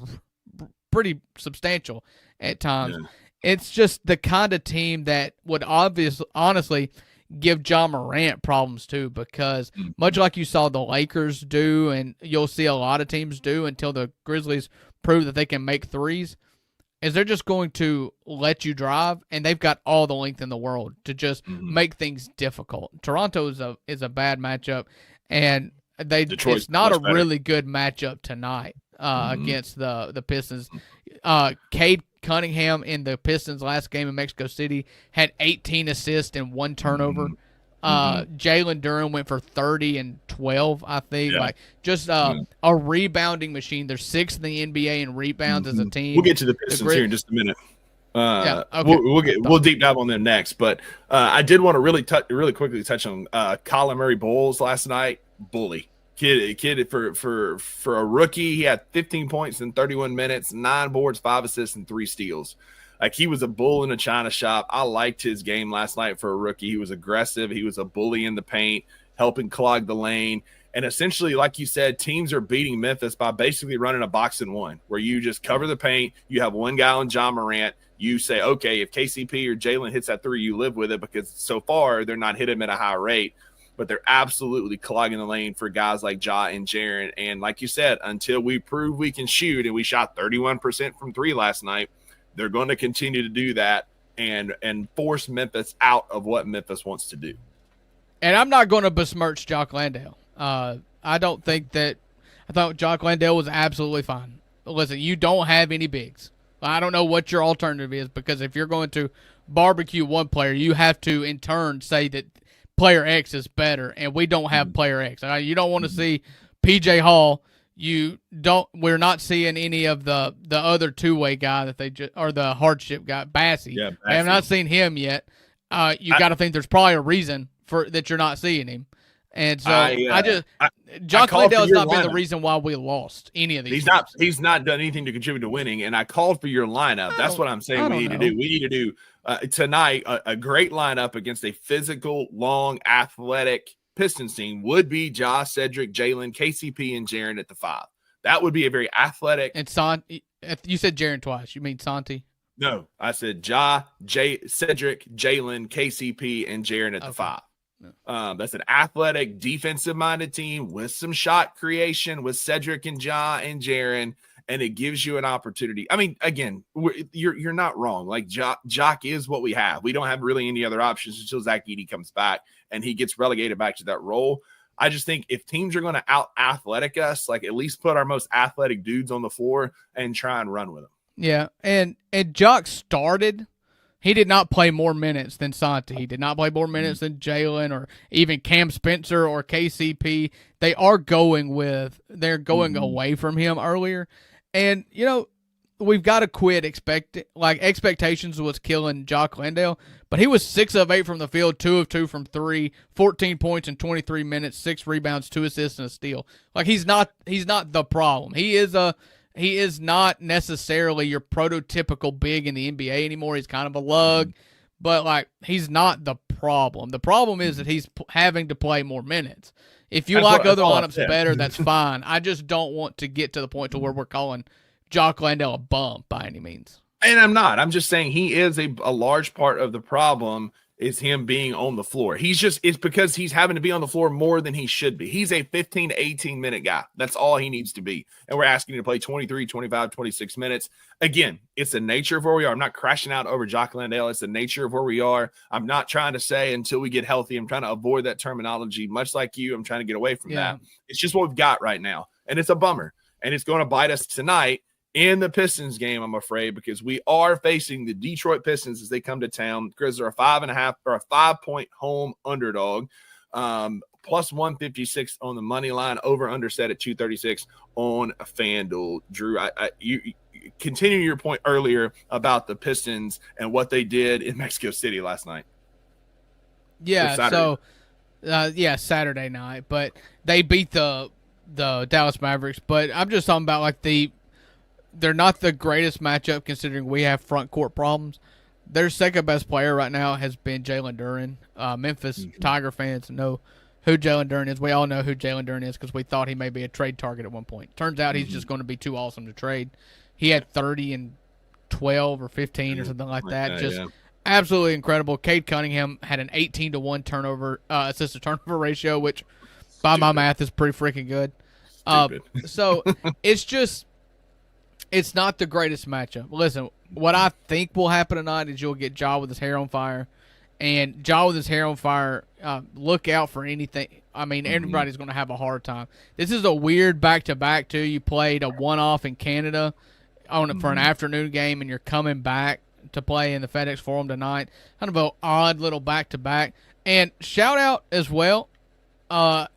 pretty substantial at times. Yeah. It's just the kind of team that would honestly give John Morant problems too, because much like you saw the Lakers do, and you'll see a lot of teams do until the Grizzlies prove that they can make threes, is they're just going to let you drive, and they've got all the length in the world to just make things difficult. Toronto is a bad matchup, and it's not a really good matchup tonight against the Pistons. Cade Cunningham in the Pistons' last game in Mexico City had 18 assists and 1 turnover. Jalen Duren went for 30 and 12, I think. Like just a rebounding machine. They're 6th in the NBA in rebounds as a team. We'll get to the Pistons here in just a minute. We'll deep dive on them next. But I did want to really quickly touch on Colin Murray Bowles last night. Bully. Kid for a rookie, he had 15 points in 31 minutes, 9 boards, 5 assists, and 3 steals. Like he was a bull in a china shop. I liked his game last night for a rookie. He was aggressive. He was a bully in the paint, helping clog the lane. And essentially, like you said, teams are beating Memphis by basically running a box and one, where you just cover the paint. You have one guy on John Morant. you say, okay, if KCP or Jalen hits that three, you live with it because so far they're not hitting him at a high rate, but they're absolutely clogging the lane for guys like Ja and Jaren. And like you said, until we prove we can shoot, and we shot 31% from three last night, they're going to continue to do that and force Memphis out of what Memphis wants to do. And I'm not going to besmirch Jock Landale. I thought Jock Landale was absolutely fine. Listen, you don't have any bigs. I don't know what your alternative is, because if you're going to barbecue one player, you have to in turn say that player X is better, and we don't have player X. You don't want to see PJ Hall. We're not seeing any of the other two-way guy that they just, or the hardship guy, Bassey. Yeah, Bassey. I have not seen him yet. You got to think there's probably a reason for that you're not seeing him. And so Jock Landale has not been the reason why we lost any of these. He's not done anything to contribute to winning. And I called for your lineup. That's what I'm saying we need to do. We need to do tonight a great lineup against a physical, long, athletic Pistons team would be Ja, Cedric, Jalen, KCP, and Jaren at the 5. That would be a very athletic. And you said Jaren twice. You mean Santi? No, I said Ja, Cedric, Jalen, KCP, and Jaren at the 5. That's an athletic, defensive-minded team with some shot creation with Cedric and Ja and Jaren, and it gives you an opportunity. I mean, again, you're not wrong. Like, Jock is what we have. We don't have really any other options until Zach Edey comes back and he gets relegated back to that role. I just think if teams are going to out-athletic us, like, at least put our most athletic dudes on the floor and try and run with them. Yeah, and Jock started – he did not play more minutes than Santi. He did not play more minutes than Jalen or even Cam Spencer or KCP. They are they're going away from him earlier. And, we've got to quit expectations was killing Jock Landale, but he was 6 of 8 from the field, 2 of 2 from 3, 14 points in 23 minutes, 6 rebounds, 2 assists, and a steal. Like, he's not the problem. He is not necessarily your prototypical big in the NBA anymore. He's kind of a lug, but he's not the problem. The problem is that he's having to play more minutes. If you like other lineups better, that's fine. I just don't want to get to the point to where we're calling Jock Landale a bum by any means. And I'm not. I'm just saying he is a large part of the problem is him being on the floor. It's because he's having to be on the floor more than he should be. He's a 15 to 18 minute guy. That's all he needs to be. And we're asking him to play 23, 25, 26 minutes. Again, it's the nature of where we are. I'm not crashing out over Jock Landale. It's the nature of where we are. I'm not trying to say until we get healthy. I'm trying to avoid that terminology. Much like you, I'm trying to get away from that. It's just what we've got right now. And it's a bummer. And it's going to bite us tonight in the Pistons game, I'm afraid, because we are facing the Detroit Pistons as they come to town. Grizzlies are a 5.5 or a 5-point home underdog, plus 156 on the money line, over under set at 236 on FanDuel. Drew, you continue your point earlier about the Pistons and what they did in Mexico City last night. Yeah, Saturday night, but they beat the Dallas Mavericks. But I'm just talking about they're not the greatest matchup considering we have front court problems. Their second best player right now has been Jalen Duren. Memphis Tiger fans know who Jalen Duren is. We all know who Jalen Duren is because we thought he may be a trade target at one point. Turns out he's just going to be too awesome to trade. He had 30 and 12 or 15 or something like that. Absolutely incredible. Cade Cunningham had an 18-to-1 turnover assist-to-turnover ratio, which by my math is pretty freaking good. So it's not the greatest matchup. Listen, what I think will happen tonight is you'll get Ja with his hair on fire. And Ja with his hair on fire, look out for anything. I mean, everybody's going to have a hard time. This is a weird back-to-back, too. You played a one-off in Canada for an afternoon game, and you're coming back to play in the FedEx Forum tonight. Kind of an odd little back-to-back. And shout-out as well, the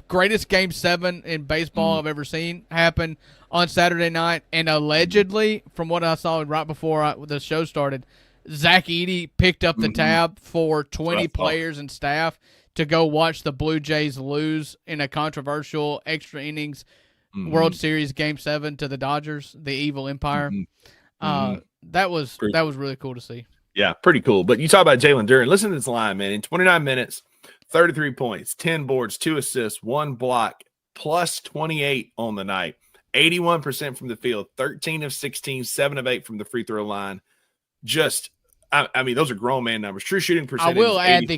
greatest Game 7 in baseball I've ever seen happened on Saturday night. And allegedly, from what I saw right before the show started, Zach Edey picked up the tab for 20 players and staff to go watch the Blue Jays lose in a controversial extra innings World Series Game 7 to the Dodgers, the Evil Empire. That was really cool to see. Yeah, pretty cool. But you talk about Jalen Duren. Listen to this line, man. In 29 minutes, 33 points, 10 boards, 2 assists, 1 block, plus 28 on the night. 81% from the field, 13 of 16, 7 of 8 from the free throw line. just, I mean, those are grown man numbers. True shooting percentage. I will add the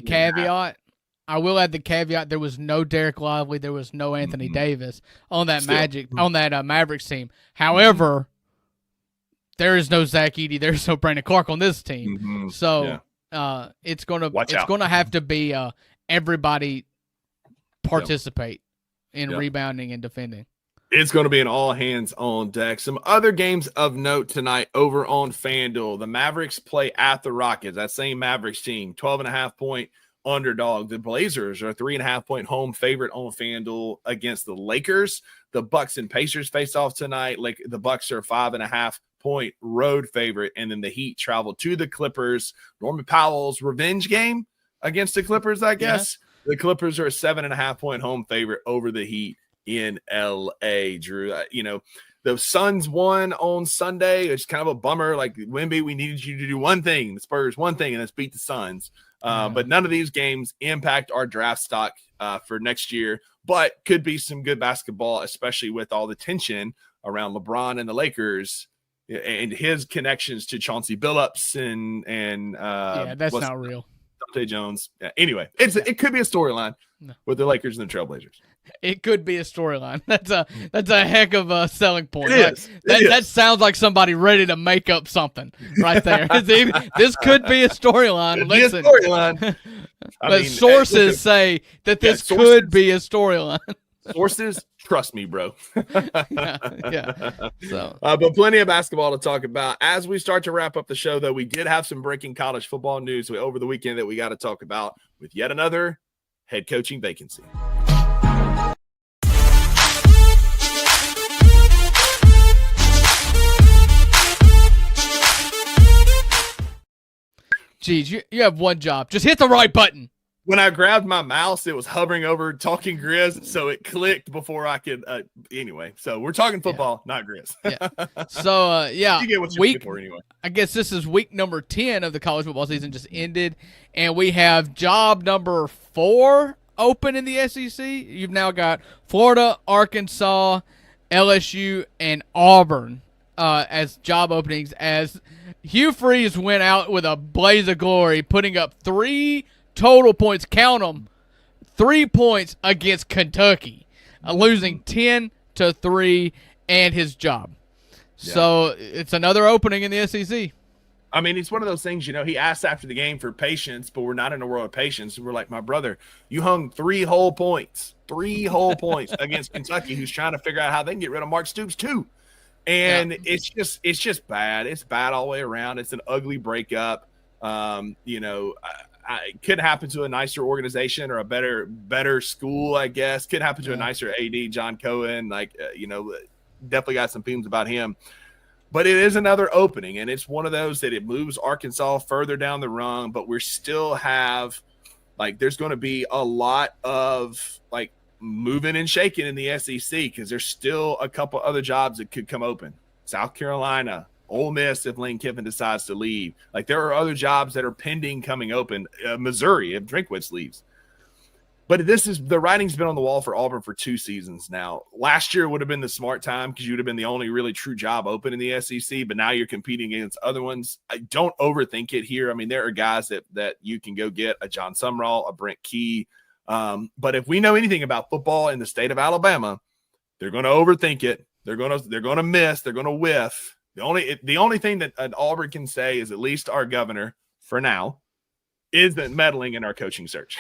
caveat. There was no Derek Lively. There was no Anthony Davis on that Mavericks team. However, there is no Zach Edey. There's no Brandon Clark on this team. So it's gonna have to be everybody participate in rebounding and defending. It's going to be an all hands on deck. Some other games of note tonight over on FanDuel. The Mavericks play at the Rockets. That same Mavericks team, 12.5-point underdog. The Blazers are a 3.5-point home favorite on FanDuel against the Lakers. The Bucks and Pacers face off tonight. Like the Bucks are a 5.5-point road favorite, and then the Heat travel to the Clippers. Norman Powell's revenge game against the Clippers, I guess. Yeah. The Clippers are a 7.5-point home favorite over the Heat in LA. Drew, the Suns won on Sunday. It's kind of a bummer. Like, Wemby, we needed you to do one thing. The Spurs, one thing, and that's beat the Suns. But none of these games impact our draft stock for next year, but could be some good basketball, especially with all the tension around LeBron and the Lakers and his connections to Chauncey Billups and that's not real. Dante Jones. Yeah, anyway, it could be a storyline with the Lakers and the Trailblazers. It could be a storyline. That's a heck of a selling point. It is. That sounds like somebody ready to make up something right there. This could be a storyline. Listen, be a storyline. But sources say that this could be a storyline. Sources, trust me, bro. Yeah. So, but plenty of basketball to talk about. As we start to wrap up the show, though, we did have some breaking college football news over the weekend that we got to talk about with yet another head coaching vacancy. Geez, you have one job. Just hit the right button. When I grabbed my mouse, it was hovering over Talking Grizz, so it clicked before I could. Anyway, so we're talking football, not Grizz. So, you get what you're looking for anyway. I guess this is week number 10 of the college football season just ended, and we have job number 4 open in the SEC. You've now got Florida, Arkansas, LSU, and Auburn as job openings, as Hugh Freeze went out with a blaze of glory, putting up 3 total points, count them, 3 points against Kentucky, losing 10-3 and his job. Yeah. So it's another opening in the SEC. I mean, it's one of those things, he asked after the game for patience, but we're not in a world of patience. We're like, my brother, you hung 3 whole points against Kentucky, who's trying to figure out how they can get rid of Mark Stoops too. And it's just bad. It's bad all the way around. It's an ugly breakup. It could happen to a nicer organization or a better school, I guess. Could happen to a nicer AD, John Cohen. Definitely got some themes about him. But it is another opening, and it's one of those that it moves Arkansas further down the rung, but we still have, there's going to be a lot of, moving and shaking in the SEC because there's still a couple other jobs that could come open. South Carolina, Ole Miss if Lane Kiffin decides to leave. There are other jobs that are pending coming open. Missouri if Drinkwitz leaves. But the writing's been on the wall for Auburn for 2 seasons now. Last year would have been the smart time because you would have been the only really true job open in the SEC, but now you're competing against other ones. I don't overthink it here. I mean, there are guys that you can go get, a John Sumrall, a Brent Key. But if we know anything about football in the state of Alabama, they're going to overthink it. They're going to miss. They're going to whiff. The only thing that an Auburn can say is at least our governor, for now, isn't meddling in our coaching search.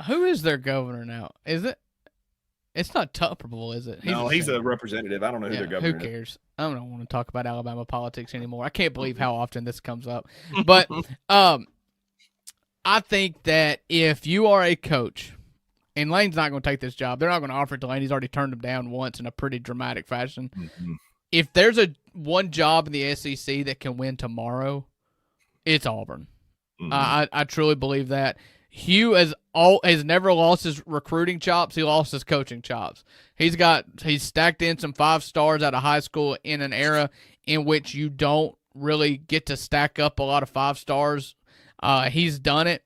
Who is their governor now? Is it? It's not Tupperville, is it? He's a representative. I don't know who their governor is. Who cares? I don't want to talk about Alabama politics anymore. I can't believe how often this comes up. But I think that if you are a coach, and Lane's not going to take this job, they're not going to offer it to Lane. He's already turned him down once in a pretty dramatic fashion. Mm-hmm. If there's one job in the SEC that can win tomorrow, it's Auburn. Mm-hmm. I truly believe that. Hugh has never lost his recruiting chops. He lost his coaching chops. He's stacked in some 5 stars out of high school in an era in which you don't really get to stack up a lot of 5 stars. He's done it.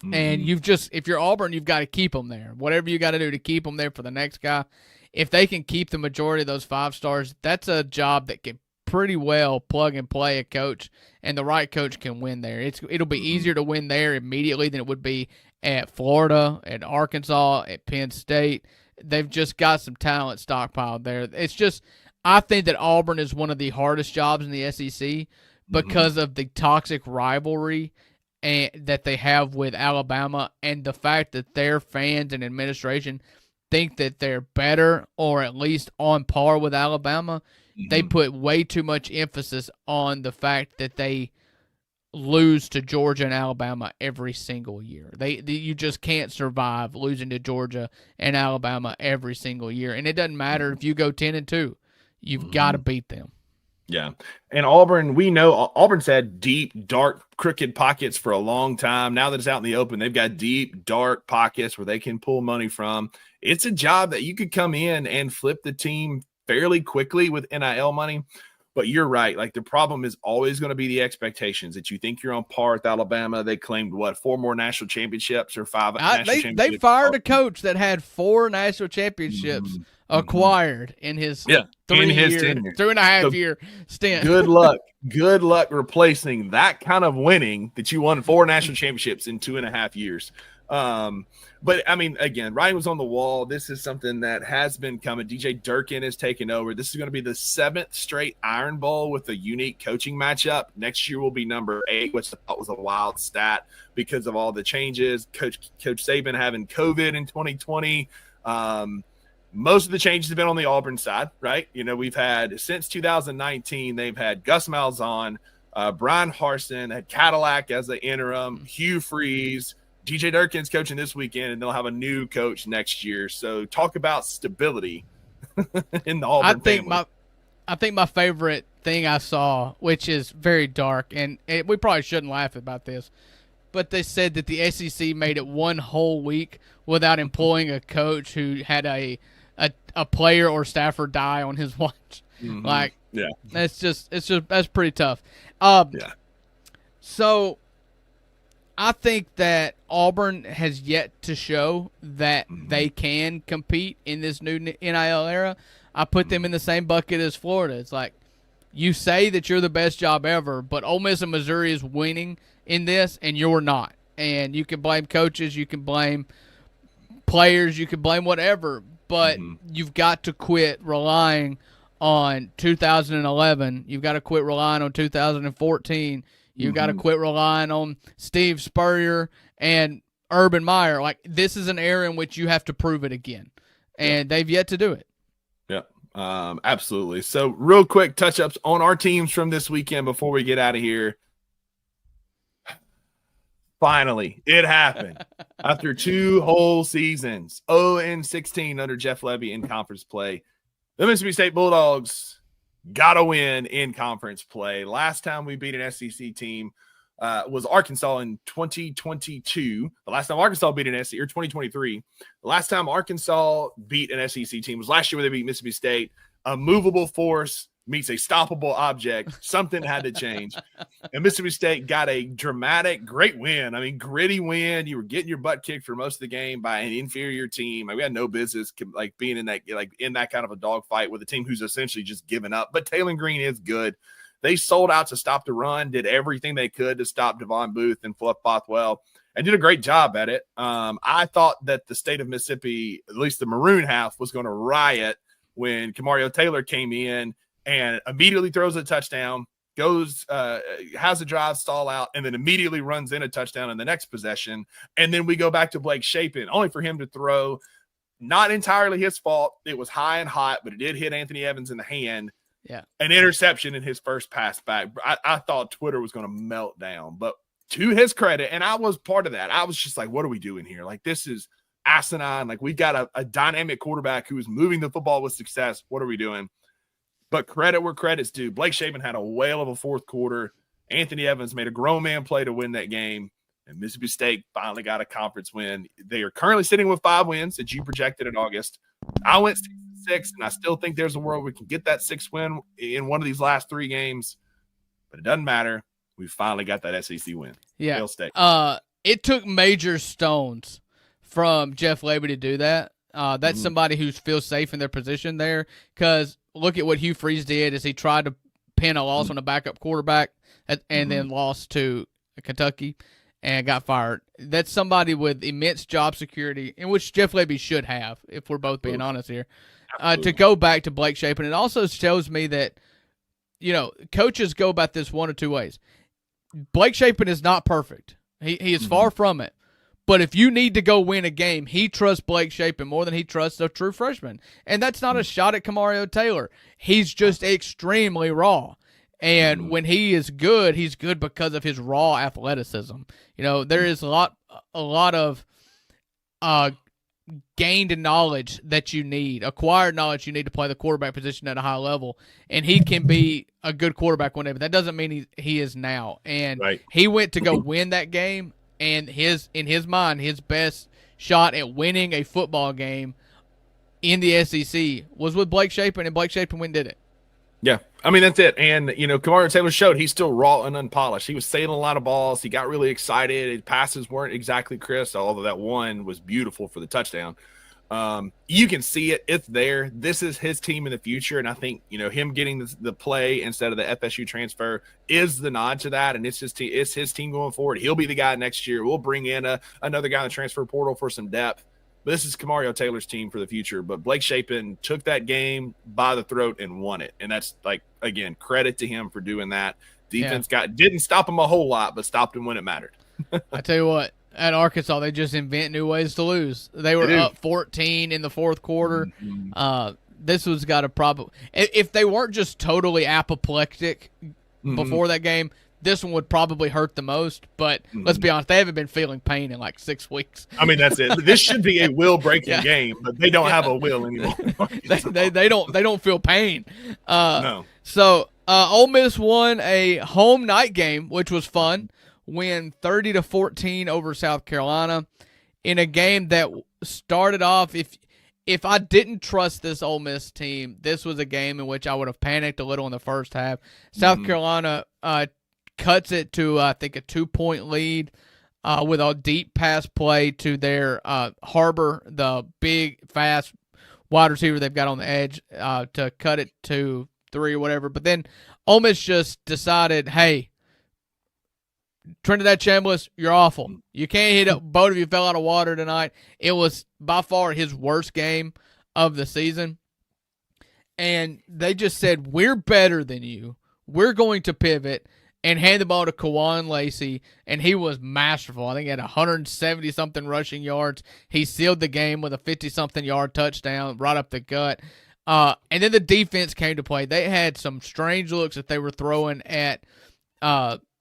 Mm-hmm. And if you're Auburn, you've got to keep them there. Whatever you got to do to keep them there for the next guy. If they can keep the majority of those 5 stars, that's a job that can pretty well plug and play a coach, and the right coach can win there. It'll be easier to win there immediately than it would be at Florida, at Arkansas, at Penn State. They've just got some talent stockpiled there. It's just, I think that Auburn is one of the hardest jobs in the SEC because of the toxic rivalry that they have with Alabama, and the fact that their fans and administration think that they're better or at least on par with Alabama. They put way too much emphasis on the fact that they lose to Georgia and Alabama every single year. You just can't survive losing to Georgia and Alabama every single year. And it doesn't matter if you go 10-2. You've got to beat them. Yeah. And Auburn, we know Auburn's had deep, dark, crooked pockets for a long time. Now that it's out in the open, they've got deep, dark pockets where they can pull money from. It's a job that you could come in and flip the team fairly quickly with NIL money. But you're right. Like, the problem is always going to be the expectations that you think you're on par with Alabama. They claimed, 4 more national championships or 5 national championships? They fired a coach that had 4 national championships acquired in his 3.5-year stint. Good luck. Good luck replacing that kind of winning that you won 4 national championships in 2.5 years. But I mean, again, writing was on the wall. This is something that has been coming. DJ Durkin is taking over. This is going to be the 7th straight Iron Bowl with a unique coaching matchup. Next year will be number 8, which I thought was a wild stat because of all the changes. Coach Saban having COVID in 2020. Most of the changes have been on the Auburn side, right? You know, we've had, since 2019, they've had Gus Malzahn, Brian Harsin, had Cadillac as the interim, Hugh Freeze, DJ Durkin's coaching this weekend, and they'll have a new coach next year. So talk about stability in the Auburn family. I think my favorite thing I saw, which is very dark, and we probably shouldn't laugh about this, but they said that the SEC made it 1 whole week without employing a coach who had a player or staffer die on his watch. That's pretty tough. So I think that Auburn has yet to show that they can compete in this new NIL era. I put them in the same bucket as Florida. It's like, you say that you're the best job ever, but Ole Miss and Missouri is winning in this, and you're not. And you can blame coaches, you can blame players, you can blame whatever, but you've got to quit relying on 2011. You've got to quit relying on 2014. You've got to quit relying on Steve Spurrier and Urban Meyer. Like, this is an era in which you have to prove it again, and they've yet to do it. Yeah, absolutely. So real quick touch-ups on our teams from this weekend before we get out of here. Finally, it happened. After 2 whole seasons, 0-16 under Jeff Lebby in conference play, the Mississippi State Bulldogs got a win in conference play. Last time we beat an SEC team was Arkansas in 2022. The last time Arkansas beat an SEC, or 2023. The last time Arkansas beat an SEC team was last year when they beat Mississippi State. A movable force meets a stoppable object. Something had to change. And Mississippi State got a dramatic, great win. I mean, gritty win. You were getting your butt kicked for most of the game by an inferior team. Like, we had no business being in that kind of a dogfight with a team who's essentially just given up. But Taylor Green is good. They sold out to stop the run, did everything they could to stop Devon Booth and Fluff Bothwell, and did a great job at it. I thought that the state of Mississippi, at least the Maroon half, was going to riot when Kamario Taylor came in and immediately throws a touchdown, goes, has a drive, stall out, and then immediately runs in a touchdown in the next possession. And then we go back to Blake Shapen, only for him to throw, not entirely his fault. It was high and hot, but it did hit Anthony Evans in the hand. Yeah. An interception in his first pass back. I thought Twitter was going to melt down. But to his credit, and I was part of that, I was just like, what are we doing here? Like, this is asinine. Like, we've got a dynamic quarterback who is moving the football with success. What are we doing? But credit where credit's due. Blake Shapen had a whale of a fourth quarter. Anthony Evans made a grown man play to win that game. And Mississippi State finally got a conference win. They are currently sitting with 5 wins that you projected in August. I went 6-6, and I still think there's a world we can get that 6th win in one of these last 3 games. But it doesn't matter. We finally got that SEC win. Yeah. Beale State. It took major stones from Jeff Lebby to do that. That's somebody who feels safe in their position there, because look at what Hugh Freeze did as he tried to pen a loss on a backup quarterback and then lost to Kentucky and got fired. That's somebody with immense job security, in which Jeff Lebby should have, if we're both being honest here, to go back to Blake Shapen. It also shows me that, coaches go about this one or two ways. Blake Shapen is not perfect. He is far from it. But if you need to go win a game, he trusts Blake Shapen more than he trusts a true freshman. And that's not a shot at Kamario Taylor. He's just extremely raw. And when he is good, he's good because of his raw athleticism. There is a lot of gained knowledge that you need, acquired knowledge you need to play the quarterback position at a high level. And he can be a good quarterback one day, but that doesn't mean he is now. And he went to go win that game. And in his mind, his best shot at winning a football game in the SEC was with Blake Shapen, and Blake Shapen went and did it. Yeah, I mean, that's it. And, Kamario Taylor showed he's still raw and unpolished. He was sailing a lot of balls. He got really excited. His passes weren't exactly crisp, although that one was beautiful for the touchdown. You can see it. It's there. This is his team in the future. And I think, him getting the play instead of the FSU transfer is the nod to that. And it's his team going forward. He'll be the guy next year. We'll bring in another guy in the transfer portal for some depth. But this is Kamario Taylor's team for the future. But Blake Shapen took that game by the throat and won it. And that's, again, credit to him for doing that. Defense didn't stop him a whole lot, but stopped him when it mattered. I tell you what. At Arkansas, they just invent new ways to lose. They were up 14 in the fourth quarter. This was got a problem. If they weren't just totally apoplectic before that game, this one would probably hurt the most. But let's be honest, they haven't been feeling pain in 6 weeks. I mean, that's it. This should be a will-breaking game, but they don't have a will anymore. they don't feel pain. No. So Ole Miss won a home night game, which was fun. Win 30-14 over South Carolina in a game that started off. If I didn't trust this Ole Miss team, this was a game in which I would have panicked a little in the first half. South Carolina cuts it to I think a 2-point lead with a deep pass play to their Harbor, the big fast wide receiver they've got on the edge, to cut it to 3 or whatever. But then Ole Miss just decided, hey, Trinidad Chambliss, you're awful. You can't hit a boat if you fell out of water tonight. It was by far his worst game of the season. And they just said, we're better than you. We're going to pivot and hand the ball to Kawan Lacey. And he was masterful. I think he had 170-something rushing yards. He sealed the game with a 50-something yard touchdown right up the gut. And then the defense came to play. They had some strange looks that they were throwing at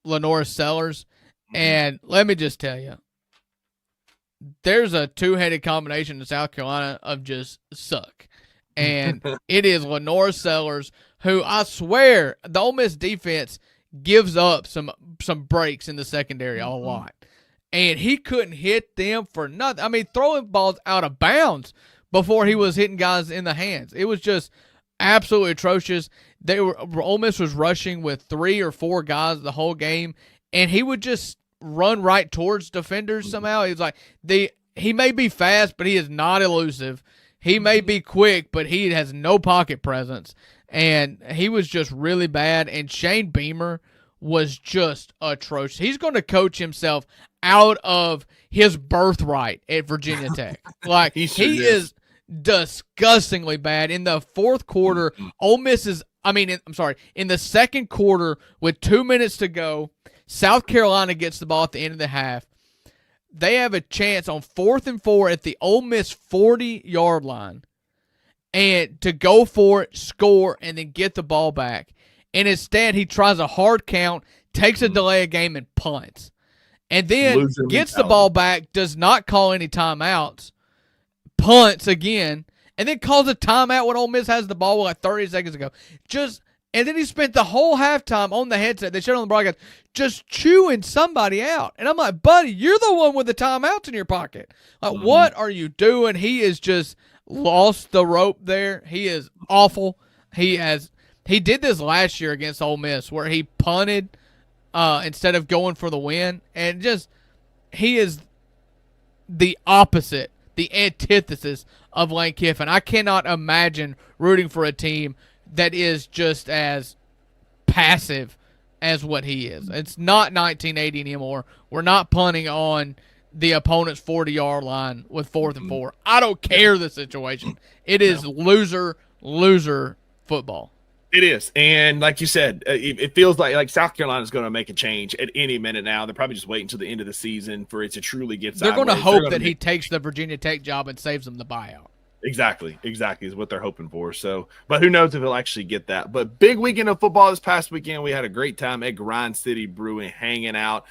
Lenore Sellers, and let me just tell you, there's a two-headed combination in South Carolina of just suck, and it is Lenore Sellers, who I swear the Ole Miss defense gives up some breaks in the secondary a lot, and he couldn't hit them for nothing. I mean, throwing balls out of bounds before he was hitting guys in the hands. It was just absolutely atrocious. Ole Miss was rushing with 3 or 4 guys the whole game, and he would just run right towards defenders somehow. He was like, he may be fast, but he is not elusive. He may be quick, but he has no pocket presence. And he was just really bad. And Shane Beamer was just atrocious. He's going to coach himself out of his birthright at Virginia Tech. Like, he is disgustingly bad. In the fourth quarter, Ole Miss is, in the second quarter with 2 minutes to go, South Carolina gets the ball at the end of the half. They have a chance on 4th and 4 at the Ole Miss 40-yard line and to go for it, score, and then get the ball back. And instead, he tries a hard count, takes a delay of game, and punts. And then gets the ball back, does not call any timeouts, punts again, and then calls a timeout when Ole Miss has the ball with 30 seconds to go. And then he spent the whole halftime on the headset, they showed on the broadcast, just chewing somebody out. And I'm like, buddy, you're the one with the timeouts in your pocket. Like, what are you doing? He has just lost the rope there. He is awful. He did this last year against Ole Miss where he punted instead of going for the win. And he is the opposite, the antithesis of Lane Kiffin. I cannot imagine rooting for a team that is just as passive as what he is. It's not 1980 anymore. We're not punting on the opponent's 40-yard line with 4th and 4. I don't care the situation. It is loser football. It is. And like you said, it feels like South Carolina is going to make a change at any minute now. They're probably just waiting until the end of the season for it to truly get sideways. They're going to hope that he takes the Virginia Tech job and saves them the buyout. Exactly is what they're hoping for. So, but who knows if he'll actually get that. But big weekend of football this past weekend. We had a great time at Grind City Brewing hanging out.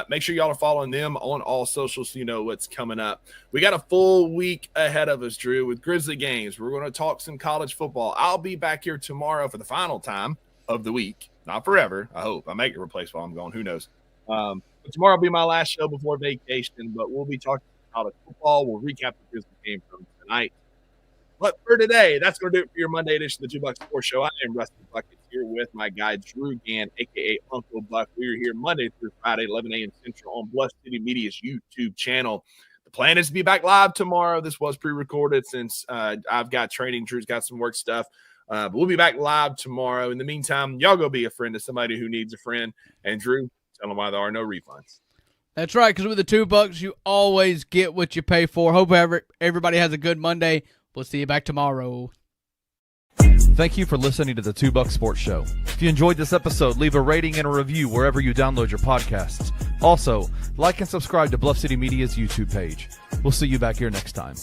Make sure y'all are following them on all socials so you know what's coming up. We got a full week ahead of us, Drew, with Grizzly games. We're going to talk some college football. I'll be back here tomorrow for the final time of the week. Not forever, I hope. I may get replaced while I'm gone. Who knows? But tomorrow will be my last show before vacation, but we'll be talking college football. We'll recap the Grizzly game from tonight. But for today, that's going to do it for your Monday edition of the 2 Buck Sports Show. I am Rusty Buckets here with my guy, Drew Gann, a.k.a. Uncle Buck. We are here Monday through Friday, 11 a.m. Central on Bluff City Media's YouTube channel. The plan is to be back live tomorrow. This was pre-recorded since I've got training. Drew's got some work stuff. But we'll be back live tomorrow. In the meantime, y'all go be a friend to somebody who needs a friend. And, Drew, tell them why there are no refunds. That's right, because with the $2, you always get what you pay for. Hope everybody has a good Monday. We'll see you back tomorrow. Thank you for listening to the 2 Buck Sports Show. If you enjoyed this episode, leave a rating and a review wherever you download your podcasts. Also, like and subscribe to Bluff City Media's YouTube page. We'll see you back here next time.